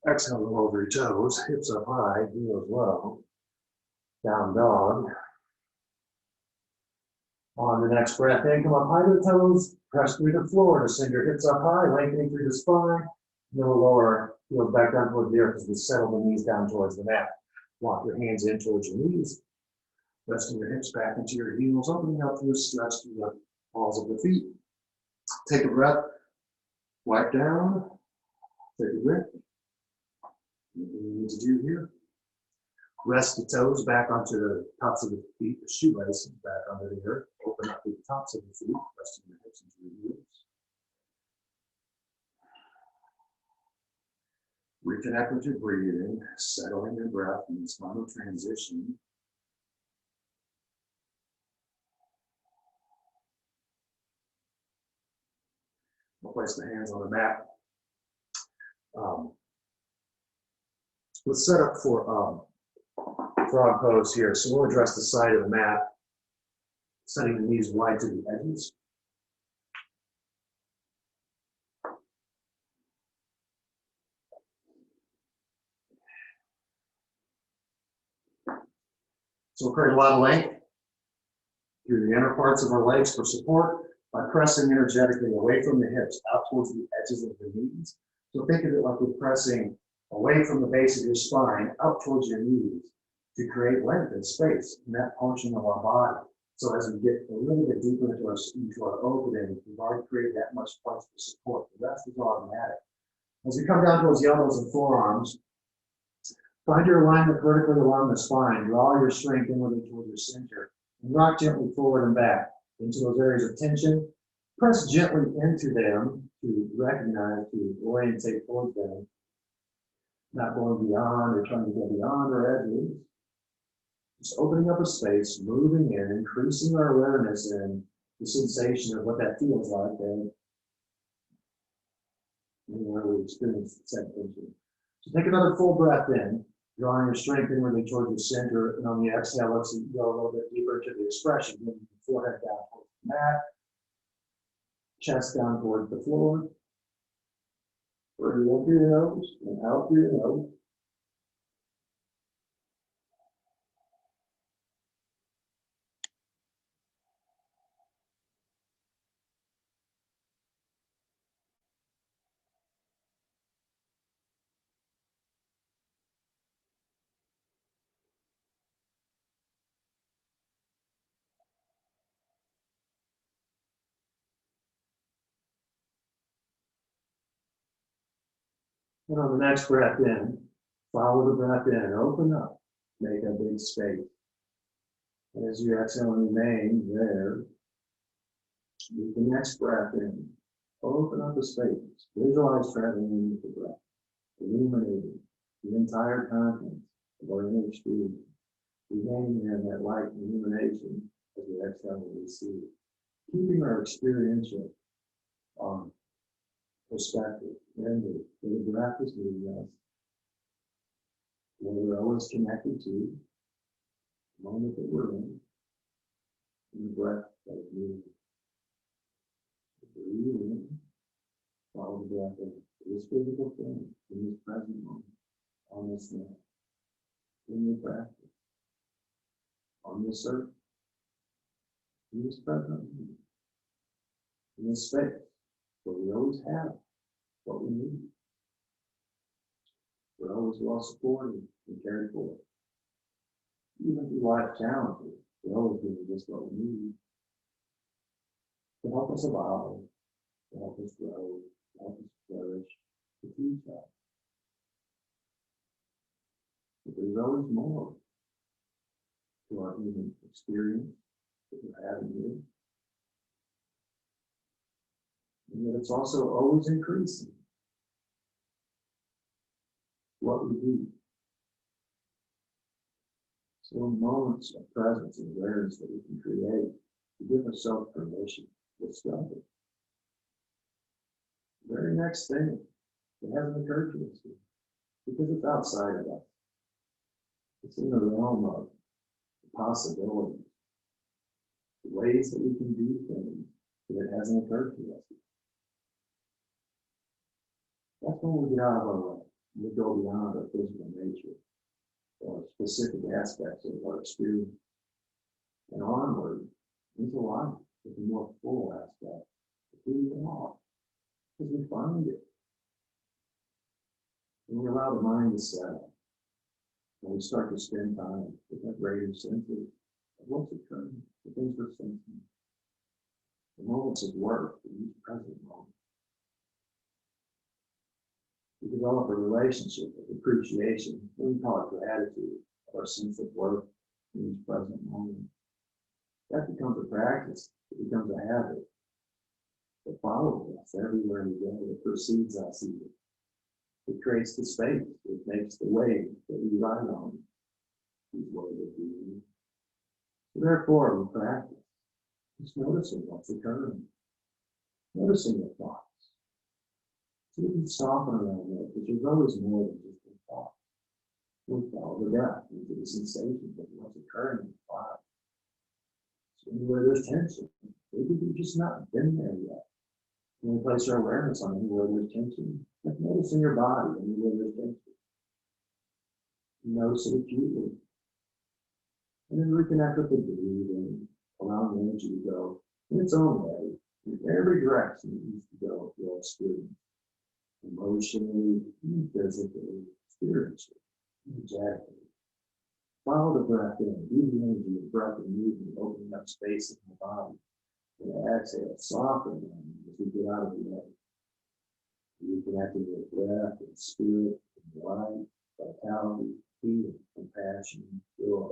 Speaker 3: Exhale, roll over your toes. Hips up high, heels low. Down dog. On the next breath in, come up high to the toes. Press through the floor to send your hips up high, lengthening through the spine. Then we'll lower heels back down towards the earth as we settle the knees down towards the mat. Walk your hands in towards your knees. Resting your hips back into your heels, opening up through a stretch through the balls of the feet. Take a breath. Wipe down. Take a breath. Anything you need to do here. Rest the toes back onto the tops of the feet, the shoelaces back onto the earth. Open up the tops of the feet, resting your hips into your heels. Reconnect with your breathing, settling your breath in this final transition. We'll place the hands on the mat. Let's set up for frog pose here. So we'll address the side of the mat, setting the knees wide to the edges. So we'll create a lot of length through the inner parts of our legs for support by pressing energetically away from the hips, out towards the edges of the knees. So think of it like we're pressing away from the base of your spine, up towards your knees to create length and space in that portion of our body. So as we get a little bit deeper into our opening, we've already created that much place for support. The rest is automatic. As we come down towards the elbows and forearms, find your alignment vertically along the spine. Draw your strength inwardly toward your center. And rock gently forward and back into those areas of tension. Press gently into them to recognize, to orientate towards them. Not going beyond or trying to go beyond our edges. Just opening up a space, moving in, increasing our awareness and the sensation of what that feels like. And where we experience the same tension. So take another full breath in, drawing your strength inwardly towards your center. And on the exhale, let's go a little bit deeper into the expression. Moving the forehead down towards the mat, chest down towards the floor. Breathe in through your nose and out through your nose. And on the next breath in, follow the breath in, open up, make a big space. And as you exhale and remain there, with the next breath in, open up the space, visualize traveling with the breath, illuminating the entire contents of our inner experience. Remain in that light illumination as we exhale and receive, keeping our experiential perspective. Remember, the breath is moving us. Where we're always connected to the moment that we're in, and the breath that is moving. Breathe in, follow the breath in. This physical thing, in this present moment, on this land, in your practice, on this earth, in this present moment, in this space, where we always have what we need. We're always well supported and cared for. Even through life challenges, we always give just what we need to help us evolve, to help us grow, to help us flourish, to teach us. But there's always more to our human experience that we're having here. And yet it's also always increasing what we do. So in moments of presence and awareness that we can create to give ourselves permission to discover the very next thing that hasn't occurred to us yet, because it's outside of us. It's in the realm of the possibilities, the ways that we can do things that it hasn't occurred to us yet. That's when we get out of our way. We go beyond our physical nature or specific aspects of our experience and onward into life with a more full aspect of who we are, because we find it. When we allow the mind to settle, when we start to spend time with that greater sense of what's occurring, the things we're sensing, the moments of work in each present moment. We develop a relationship of appreciation, we call it gratitude, or sense of worth in each present moment. That becomes a practice, it becomes a habit that follows us everywhere we go, it precedes us even. It creates the space, it makes the way that we ride on these ways of being. So therefore, we practice, just noticing what's occurring, noticing the thoughts. So we can soften around that, because there's always more than just the thought. We follow the breath into the sensations of what's occurring in the body. So anywhere there's tension, maybe we've just not been there yet. When we place our awareness on anywhere there's tension, like noticing your body anywhere there's tension. Notice it acutely. And then reconnect with the breathing, allowing the energy to go in its own way, in every direction it needs to go with your experience. Emotionally, physically, spiritually, energetically. Follow the breath in, use the energy of breath and movement, opening up space in the body. And exhale, soften them as we get out of the way. Reconnecting with breath and spirit and life, vitality, healing, compassion, joy,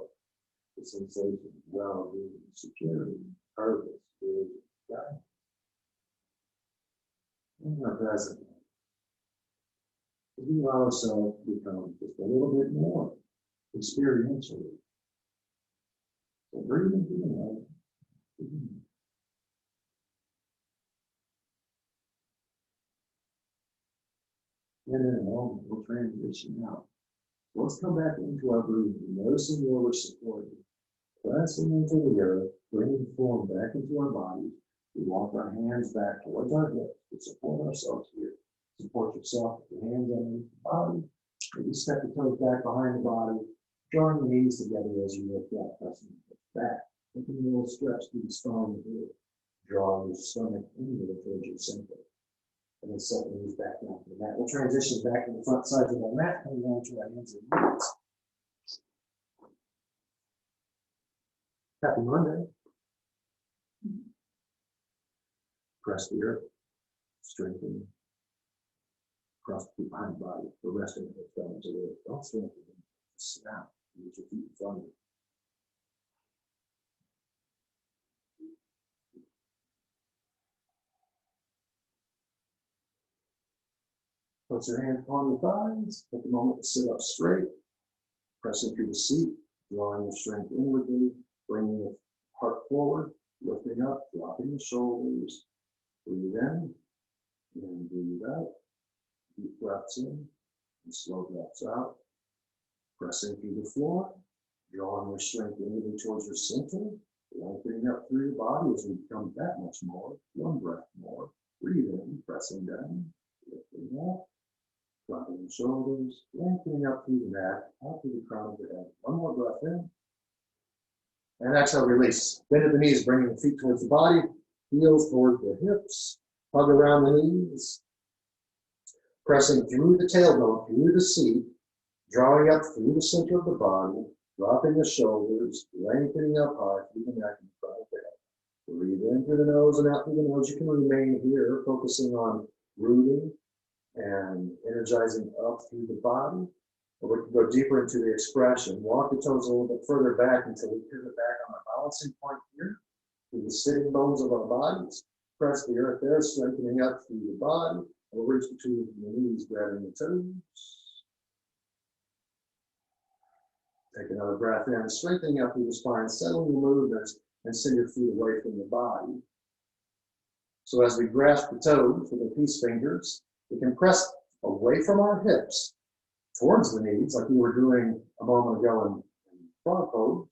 Speaker 3: the sensation of well-being, security, purpose, vision, guidance. In our present, we allow ourselves to become just a little bit more experientially. So breathing through the nose. And in a moment, we'll transition out. Let's come back into our breathing, noticing where we're supported. Pressing into the earth, bringing form back into our bodies. We walk our hands back towards our hips to support ourselves here. Support yourself with your hands underneath the body. Maybe step the toes back behind the body. Drawing the knees together as you lift up, pressing the hips back. Taking a little stretch through the spine here. Draw your stomach inward towards your center. And then set the knees back down to the mat. We'll transition back to the front sides of our mat, coming down to our hands and knees. Happy Monday. Press the earth, strengthen, cross the feet behind the body, the rest of the hips down to the earth. Don't strengthen them, just snap, use your feet in front of you. Put your hands upon your thighs, take a moment to sit up straight, pressing through the seat, drawing your strength inwardly, bringing the heart forward, lifting up, dropping the shoulders. Breathe in, And breathe out. Deep breaths in and slow breaths out. Pressing through the floor, drawing your strength in towards your center, lengthening up through your body as we become that much more. One breath more. Breathe in, pressing down, lifting up, dropping the shoulders, lengthening up through the neck, out through the crown of the head. One more breath in. And exhale, release. Bend at the knees, bringing the feet towards the body, heels towards the hips, hug around the knees, pressing through the tailbone, through the seat, drawing up through the center of the body, dropping the shoulders, lengthening up high through the neck and the crown of the head. Breathe in through the nose and out through the nose. You can remain here, focusing on rooting and energizing up through the body. Or we can go deeper into the expression. Walk the toes a little bit further back until we pivot back on our balancing point here. Through the sitting bones of our bodies. Press the earth there, strengthening up through the body. We'll reach between the knees, grabbing the toes. Take another breath in, strengthening up through the spine, settling the movements, and send your feet away from the body. So as we grasp the toes with the peace fingers, we can press away from our hips towards the knees, like we were doing a moment ago in frog pose,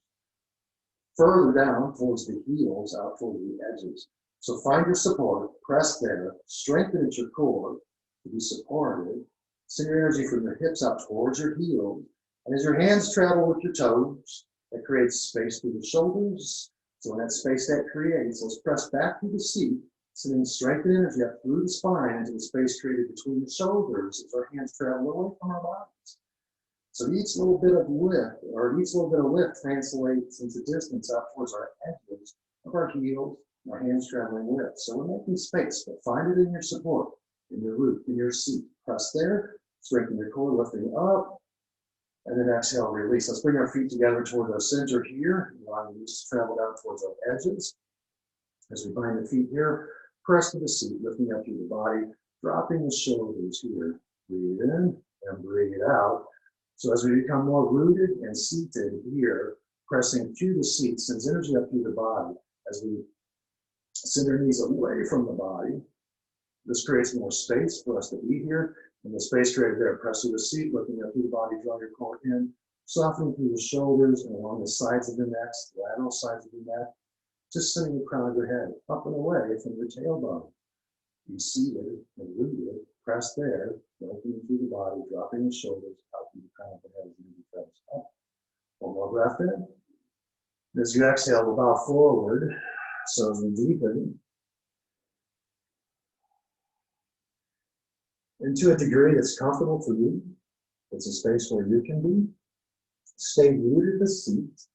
Speaker 3: further down towards the heels, out towards the edges. So find your support, press there, strengthen at your core to be supported. Send your energy from your hips out towards your heels. And as your hands travel with your toes, that creates space through the shoulders. So in that space that creates, let's press back through the seat, sending strength and energy up through the spine into the space created between the shoulders as our hands travel away from our bodies. So each little bit of lift, translates into distance out towards our edges of our heels, and our hands traveling with. So we're making space, but find it in your support, in your root, in your seat. Press there, strengthen your core, lifting up, and then exhale, release. Let's bring our feet together toward our center here, allowing the knees to travel down towards our edges. As we bind the feet here, press to the seat, lifting up through the body, dropping the shoulders here. Breathe in and breathe out. So as we become more rooted and seated here, pressing through the seat, sends energy up through the body. As we send our knees away from the body, this creates more space for us to be here. And the space created there, press through the seat, looking up through the body, draw your core in, softening through the shoulders and along the sides of the neck, the lateral sides of the neck, just sending the crown of your head up and away from your tailbone. Be seated and rooted, press there, lengthening through the body, dropping the shoulders out through the crown of the head as you press up. One more breath in. As you exhale, we'll bow forward. So as we deepen, and to a degree that's comfortable for you, it's a space where you can be. Stay rooted in the seat,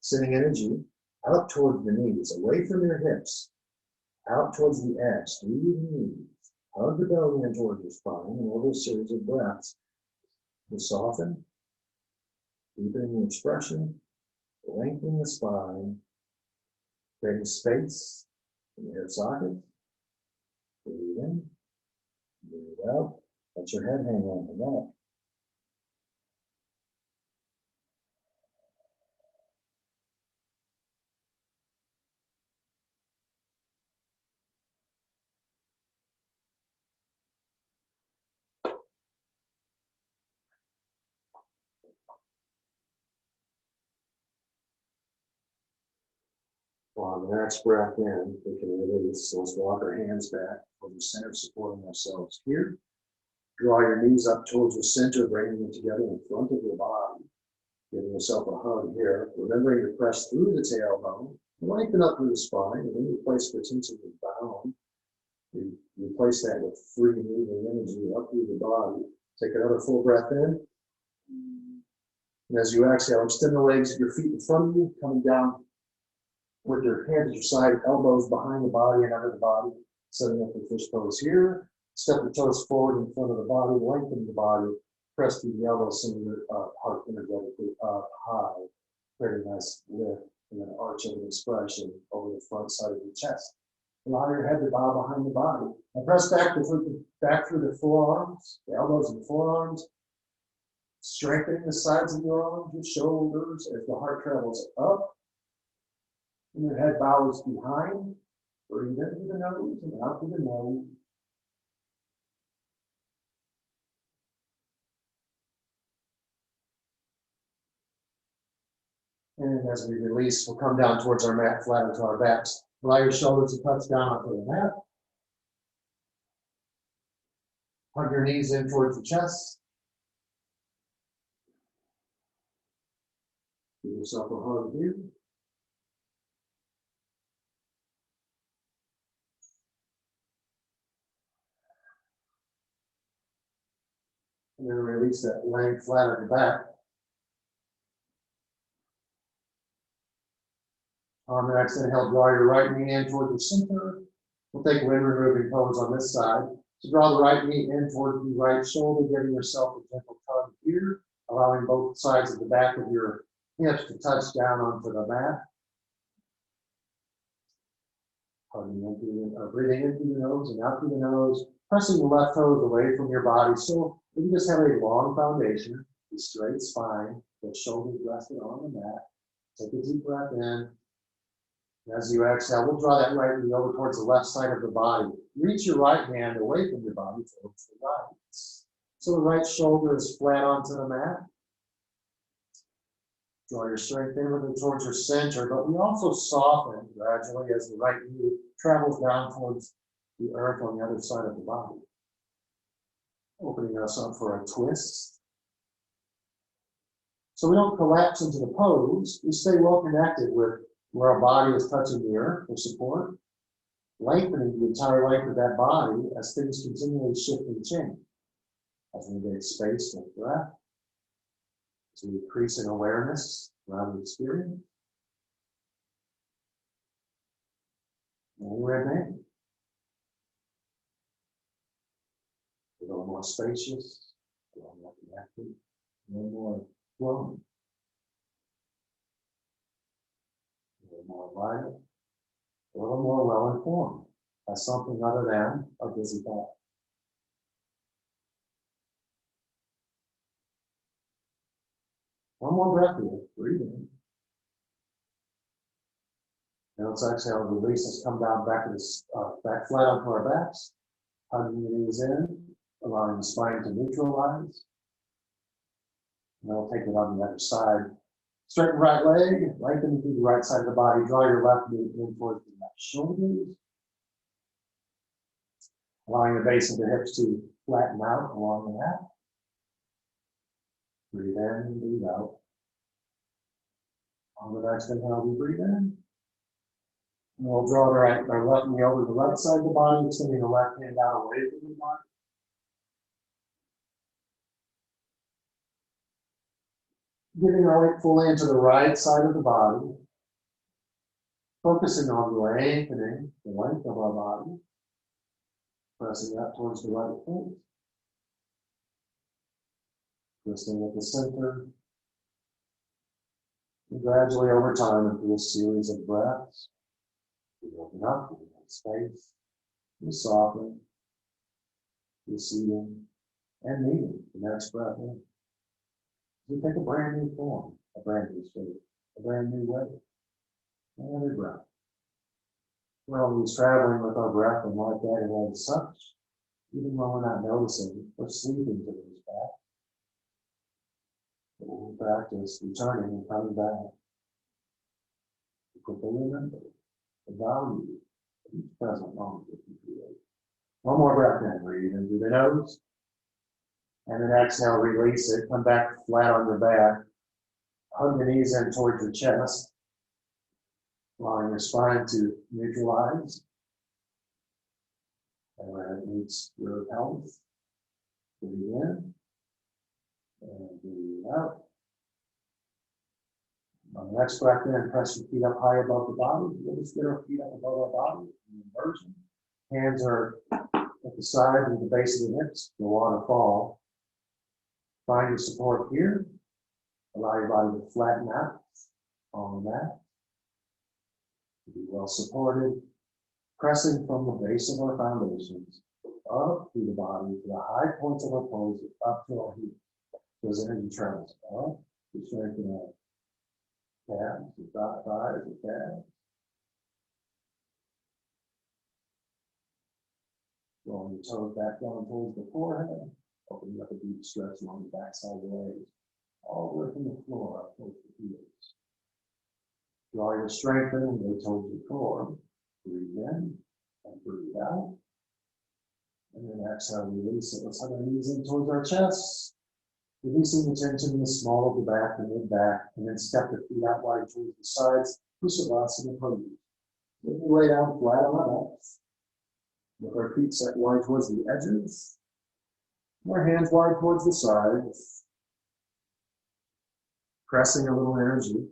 Speaker 3: sending energy out toward the knees, away from your hips, out towards the edge, through the knees. Hug the belly in toward your spine, and over a series of breaths, you soften, deepening the expression, lengthening the spine, creating space in the hip socket. Breathe in. Breathe out. Let your head hang on the neck. On the next breath in, we can release. So let's walk our hands back towards the center, supporting ourselves here. Draw your knees up towards the center, bringing them together in front of your body. Giving yourself a hug here. Remembering to press through the tailbone, lengthen up through the spine, and then replace the tension with bound. Replace that with free moving energy up through the body. Take another full breath in. And as you exhale, extend the legs of your feet in front of you, coming down with your hands at your side, elbows behind the body and under the body, setting up the fish pose here. Step the toes forward in front of the body, lengthen the body, press through the elbows, send your heart energetically up high, create a nice lift and an arching expression over the front side of your chest. Allow your head to bow behind the body. And press back through the forearms, the elbows and the forearms, strengthening the sides of your arms, your shoulders as the heart travels up. And your head bows behind. Breathe in through the nose and out through the nose. And as we release, we'll come down towards our mat, flat onto our backs. Allow your shoulders to touch down onto the mat. Hug your knees in towards the chest. Give yourself a hug here. And then release that, laying flat on your back. On the next inhale, draw your right knee in toward the center. We'll take wind removing pose on this side. So draw the right knee in toward the right shoulder, giving yourself a gentle tug here, allowing both sides of the back of your hips to touch down onto the mat. Breathing in through the nose and out through the nose, pressing the left toes away from your body. So you just have a long foundation, a straight spine, the shoulders rested on the mat. Take a deep breath in. As you exhale, we'll draw that right knee over towards the left side of the body. Reach your right hand away from your body towards the right. So the right shoulder is flat onto the mat. Draw your strength inwardly towards your center, but we also soften gradually as the right knee travels down towards the earth on the other side of the body. Opening us up for a twist. So we don't collapse into the pose. We stay well connected with where our body is touching the earth for support, lengthening the entire length of that body as things continually shift and change. As we make space with breath, as we increase in awareness around the experience, and we remain a little more spacious, a little more connected, a little more flowing. A little more vital, a little more well-informed as something other than a busy thought. One more breath here, breathe in. Now let's exhale, release us, come down back to this, back flat onto our backs. Hugging the knees in, allowing the spine to neutralize. And we'll take it on the other side. Straighten right leg, lengthen through the right side of the body. Draw your left knee in towards the left shoulders. Allowing the base of the hips to flatten out along the mat. Breathe in, breathe out. On the next inhale, we breathe in. And we'll draw our left knee over the right side of the body, extending the left hand out away from the body. Giving our weight fully into the right side of the body. Focusing on lengthening the length of our body. Pressing up towards the right foot. Twisting at the center. And gradually over time, through a series of breaths, we open up, we make space, we soften, receiving, and meeting the next breath in. We take a brand new form, a brand new shape, a brand new way. Every breath. We're always traveling with our breath and like that and as such, even when we're not noticing, we're sleeping to these back. But when we practice returning and coming back, we quickly remember the value of each present moment that we create. One more breath in, breathe in through the nose. And then exhale, release it, come back flat on your back. Hug the knees in towards your chest, allowing your spine to neutralize. And when it meets your health, breathe in and breathe out. On the next breath in, press your feet up high above the body. We'll just get our feet up above our body in inversion. Hands are at the side and the base of the hips. You'll want to fall. Find your support here. Allow your body to flatten out on the mat. Be well supported. Pressing from the base of our foundations up through the body to the high points of our toes, up to our feet. Those energy travels up to strengthen our calves, the thighs, the calves. Rolling your toes back down towards the forehead. Opening up a deep stretch along the backside of the legs, all the way from the floor up towards the heels. Draw your strength in and they told your core. Breathe in and breathe out. And then exhale, release it. Let's have our knees in towards our chest. Releasing the tension in the small of the back and mid-back. And then step the feet out wide towards the sides. Kusavasana pose. Then we lay down flat on our backs. With our feet set wide towards the edges. Our hands wide towards the sides. Pressing a little energy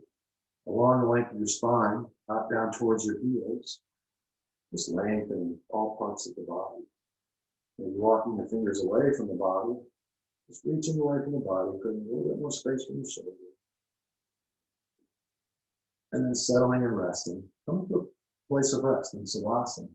Speaker 3: along the length of your spine, not down towards your heels. Just lengthening all parts of the body. Maybe walking the fingers away from the body. Just reaching away from the body, putting a little bit more space from your shoulder. And then settling and resting. Come to a place of rest in Savasana.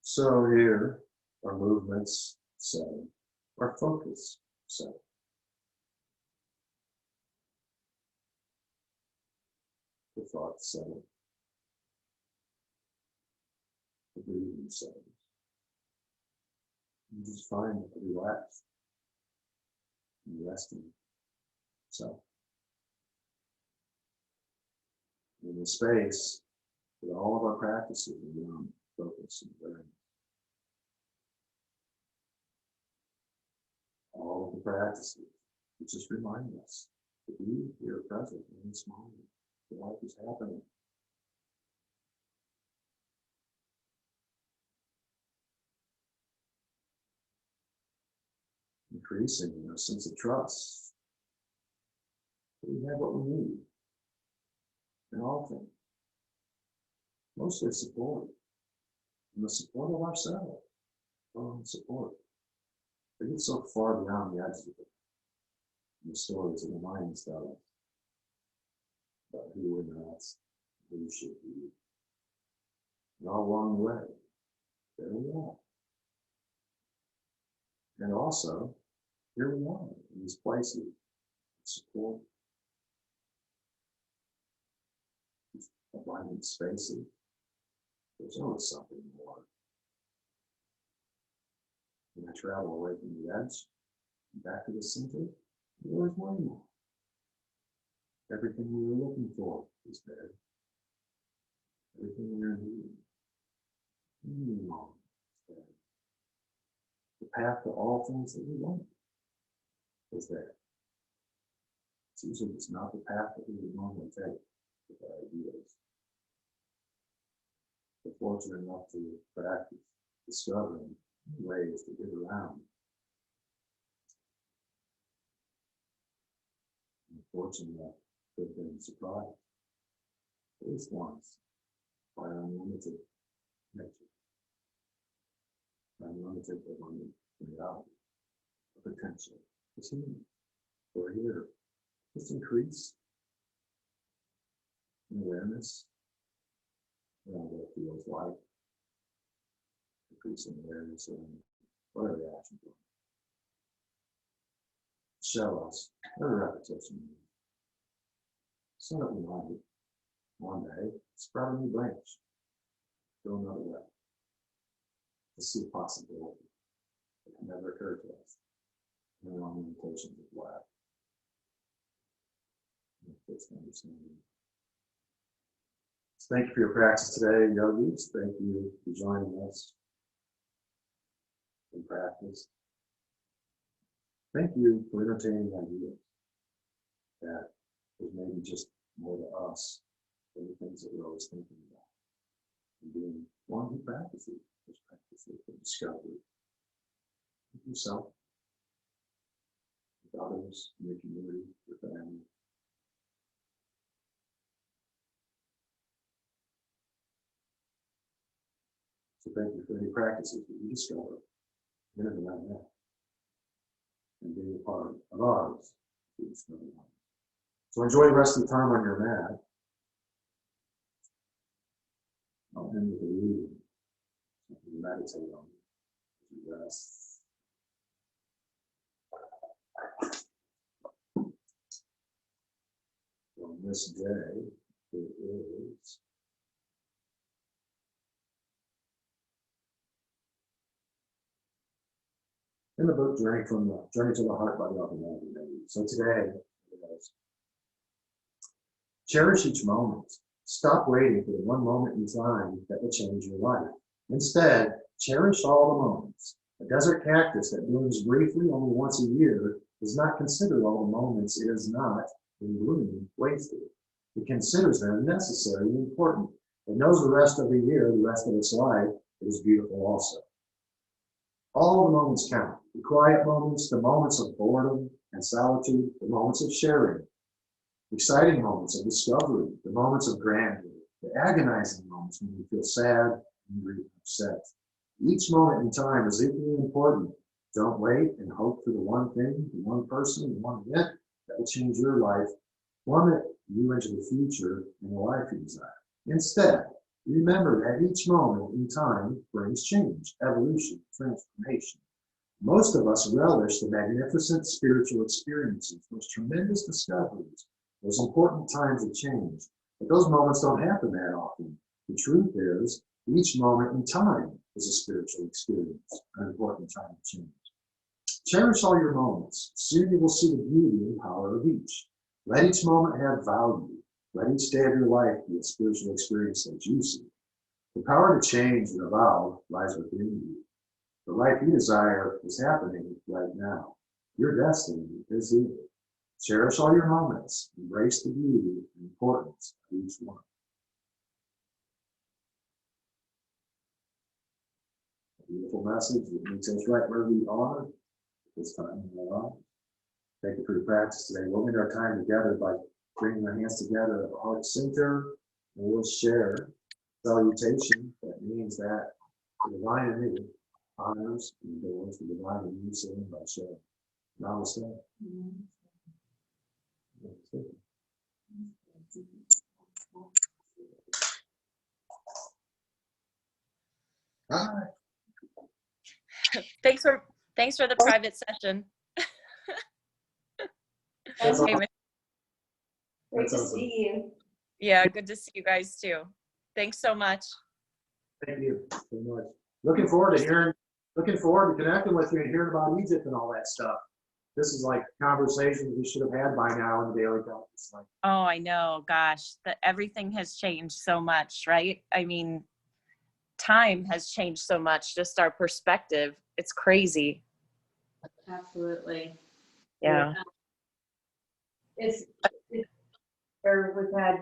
Speaker 3: So here, our movements setting, our focus setting. The thoughts setting. The breathing setting. You just find relaxed and resting. So, in the space, with all of our practices around focus and awareness. All of the practices, which just remind us to be here present in this moment. Life is happening. Increasing our sense of trust. We have what we need in all things. Mostly support. And the support of ourselves. Support. We get so far beyond the edges of it. The stories in the minds tell us about who we're not, who we should be. And all along the way, there we are. And also, here we are in these places of support, these abundant spaces. There's always something more. When I travel away from the edge, back to the center, there's always one more. Everything we were looking for is there. Everything we were needing. Is there. The path to all things that we want is there. It's usually just not the path that we would normally take with our ideas. We're fortunate enough to practice discovering ways to get around. I'm fortunate enough to have been surprised, at least once, by our unlimited nature, our unlimited reality, the potential. It's human. We're here. Just increase in awareness around what it feels like. Increasing awareness around what our reactions are. Show us what a repetition is. So that we might one day sprout a new branch, go another way, to see a possibility that can never occur to us in our own limitations of life. Understanding. So thank you for your practice today, yogis. Thank you for joining us in practice. Thank you for entertaining ideas that is maybe just more to us than the things that we're always thinking about. And being one who practices those practices of discovery with yourself, with others, in your community, your family. So thank you for any practices that you discover in and around that. And being a part of ours. So enjoy the rest of the time on your mat. I'll end with a reading. Something to meditate on as you rest. On this day, it is in the book Journey to the Heart by Robert Malcolm. So today, it is, cherish each moment. Stop waiting for the one moment in time that will change your life. Instead, cherish all the moments. A desert cactus that blooms briefly only once a year does not consider all the moments it is not in bloom wasted. It considers them necessary and important. It knows the rest of the year, the rest of its life, is beautiful also. All the moments count. The quiet moments, the moments of boredom and solitude, the moments of sharing, exciting moments of discovery, the moments of grandeur, the agonizing moments when you feel sad, angry, and upset. Each moment in time is equally important. Don't wait and hope for the one thing, the one person, the one event that will change your life, plummet you into the future and the life you desire. Instead, remember that each moment in time brings change, evolution, transformation. Most of us relish the magnificent spiritual experiences, those tremendous discoveries, those important times of change. But those moments don't happen that often. The truth is, each moment in time is a spiritual experience, an important time of change. Cherish all your moments. Soon you will see the beauty and power of each. Let each moment have value. Let each day of your life be a spiritual experience that you see. The power to change and evolve lies within you. The life you desire is happening right now. Your destiny is here. Cherish all your moments. Embrace the beauty and importance of each one. A beautiful message that meets us right where we are at this time in our lives. Thank you for your practice today. We'll end our time together by bringing our hands together at the heart center, and we'll share salutation. That means that the divine in me honors and adores the divine in you, saying by sharing. Namaste. Hi.
Speaker 4: Thanks for the private session.
Speaker 3: That's
Speaker 4: Hey,
Speaker 3: all.
Speaker 2: Great
Speaker 3: That's
Speaker 2: to
Speaker 3: awesome.
Speaker 2: see you.
Speaker 4: yeah, good to see you guys too. Thanks so much.
Speaker 3: Thank you so much. Looking forward to connecting with you and hearing about Egypt and all that stuff. This is like conversations we should have had by now in the daily practice. Like,
Speaker 4: Oh, I know, gosh, that everything has changed so much, right? I mean, time has changed so much, just our perspective. It's crazy.
Speaker 2: Absolutely.
Speaker 4: Yeah.
Speaker 2: It's or we've had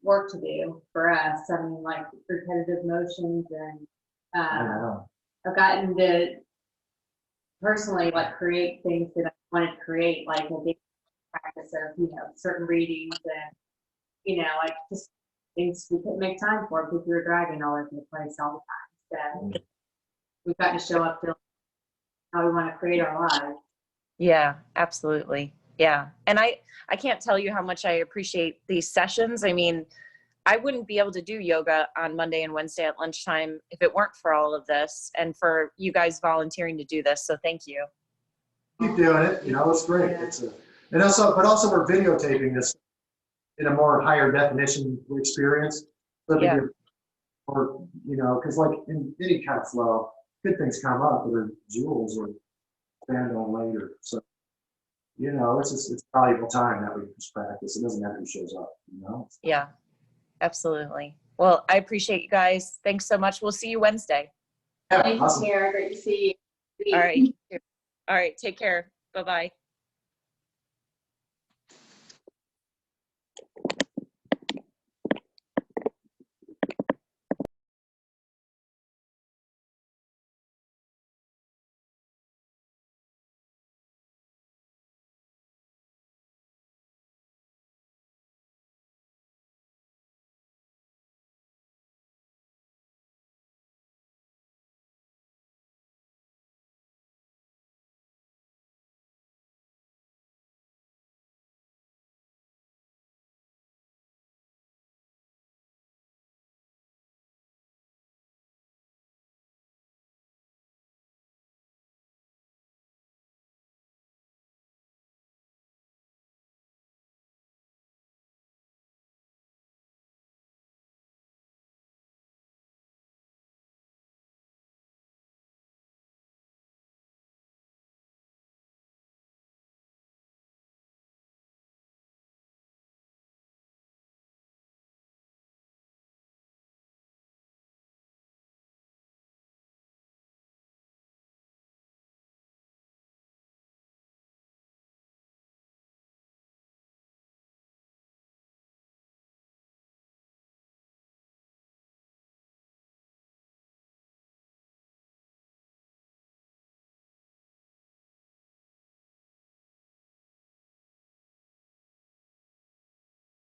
Speaker 2: work to do for us. I mean, like repetitive motions, and
Speaker 3: I know.
Speaker 2: I've gotten to personally like create things that I wanted to create, like a big practice of, certain readings and, like just things we couldn't make time for because we were driving all over the place all the time. So we've got to show up to how we want to create our lives.
Speaker 4: Yeah, absolutely. Yeah. And I can't tell you how much I appreciate these sessions. I mean, I wouldn't be able to do yoga on Monday and Wednesday at lunchtime if it weren't for all of this and for you guys volunteering to do this. So thank you.
Speaker 3: Keep doing it. It's great.
Speaker 2: Yeah.
Speaker 3: But also we're videotaping this in a more higher definition experience. So
Speaker 4: Yeah.
Speaker 3: Or, because like in any kind of flow, good things come up that are jewels or stand on later. So, it's valuable time that we just practice. It doesn't matter who shows up,
Speaker 4: Yeah, absolutely. Well, I appreciate you guys. Thanks so much. We'll see you Wednesday.
Speaker 3: Yeah,
Speaker 2: Thank
Speaker 3: awesome.
Speaker 2: you, Kara. Great to see you.
Speaker 4: All right. All right. Take care. Bye-bye.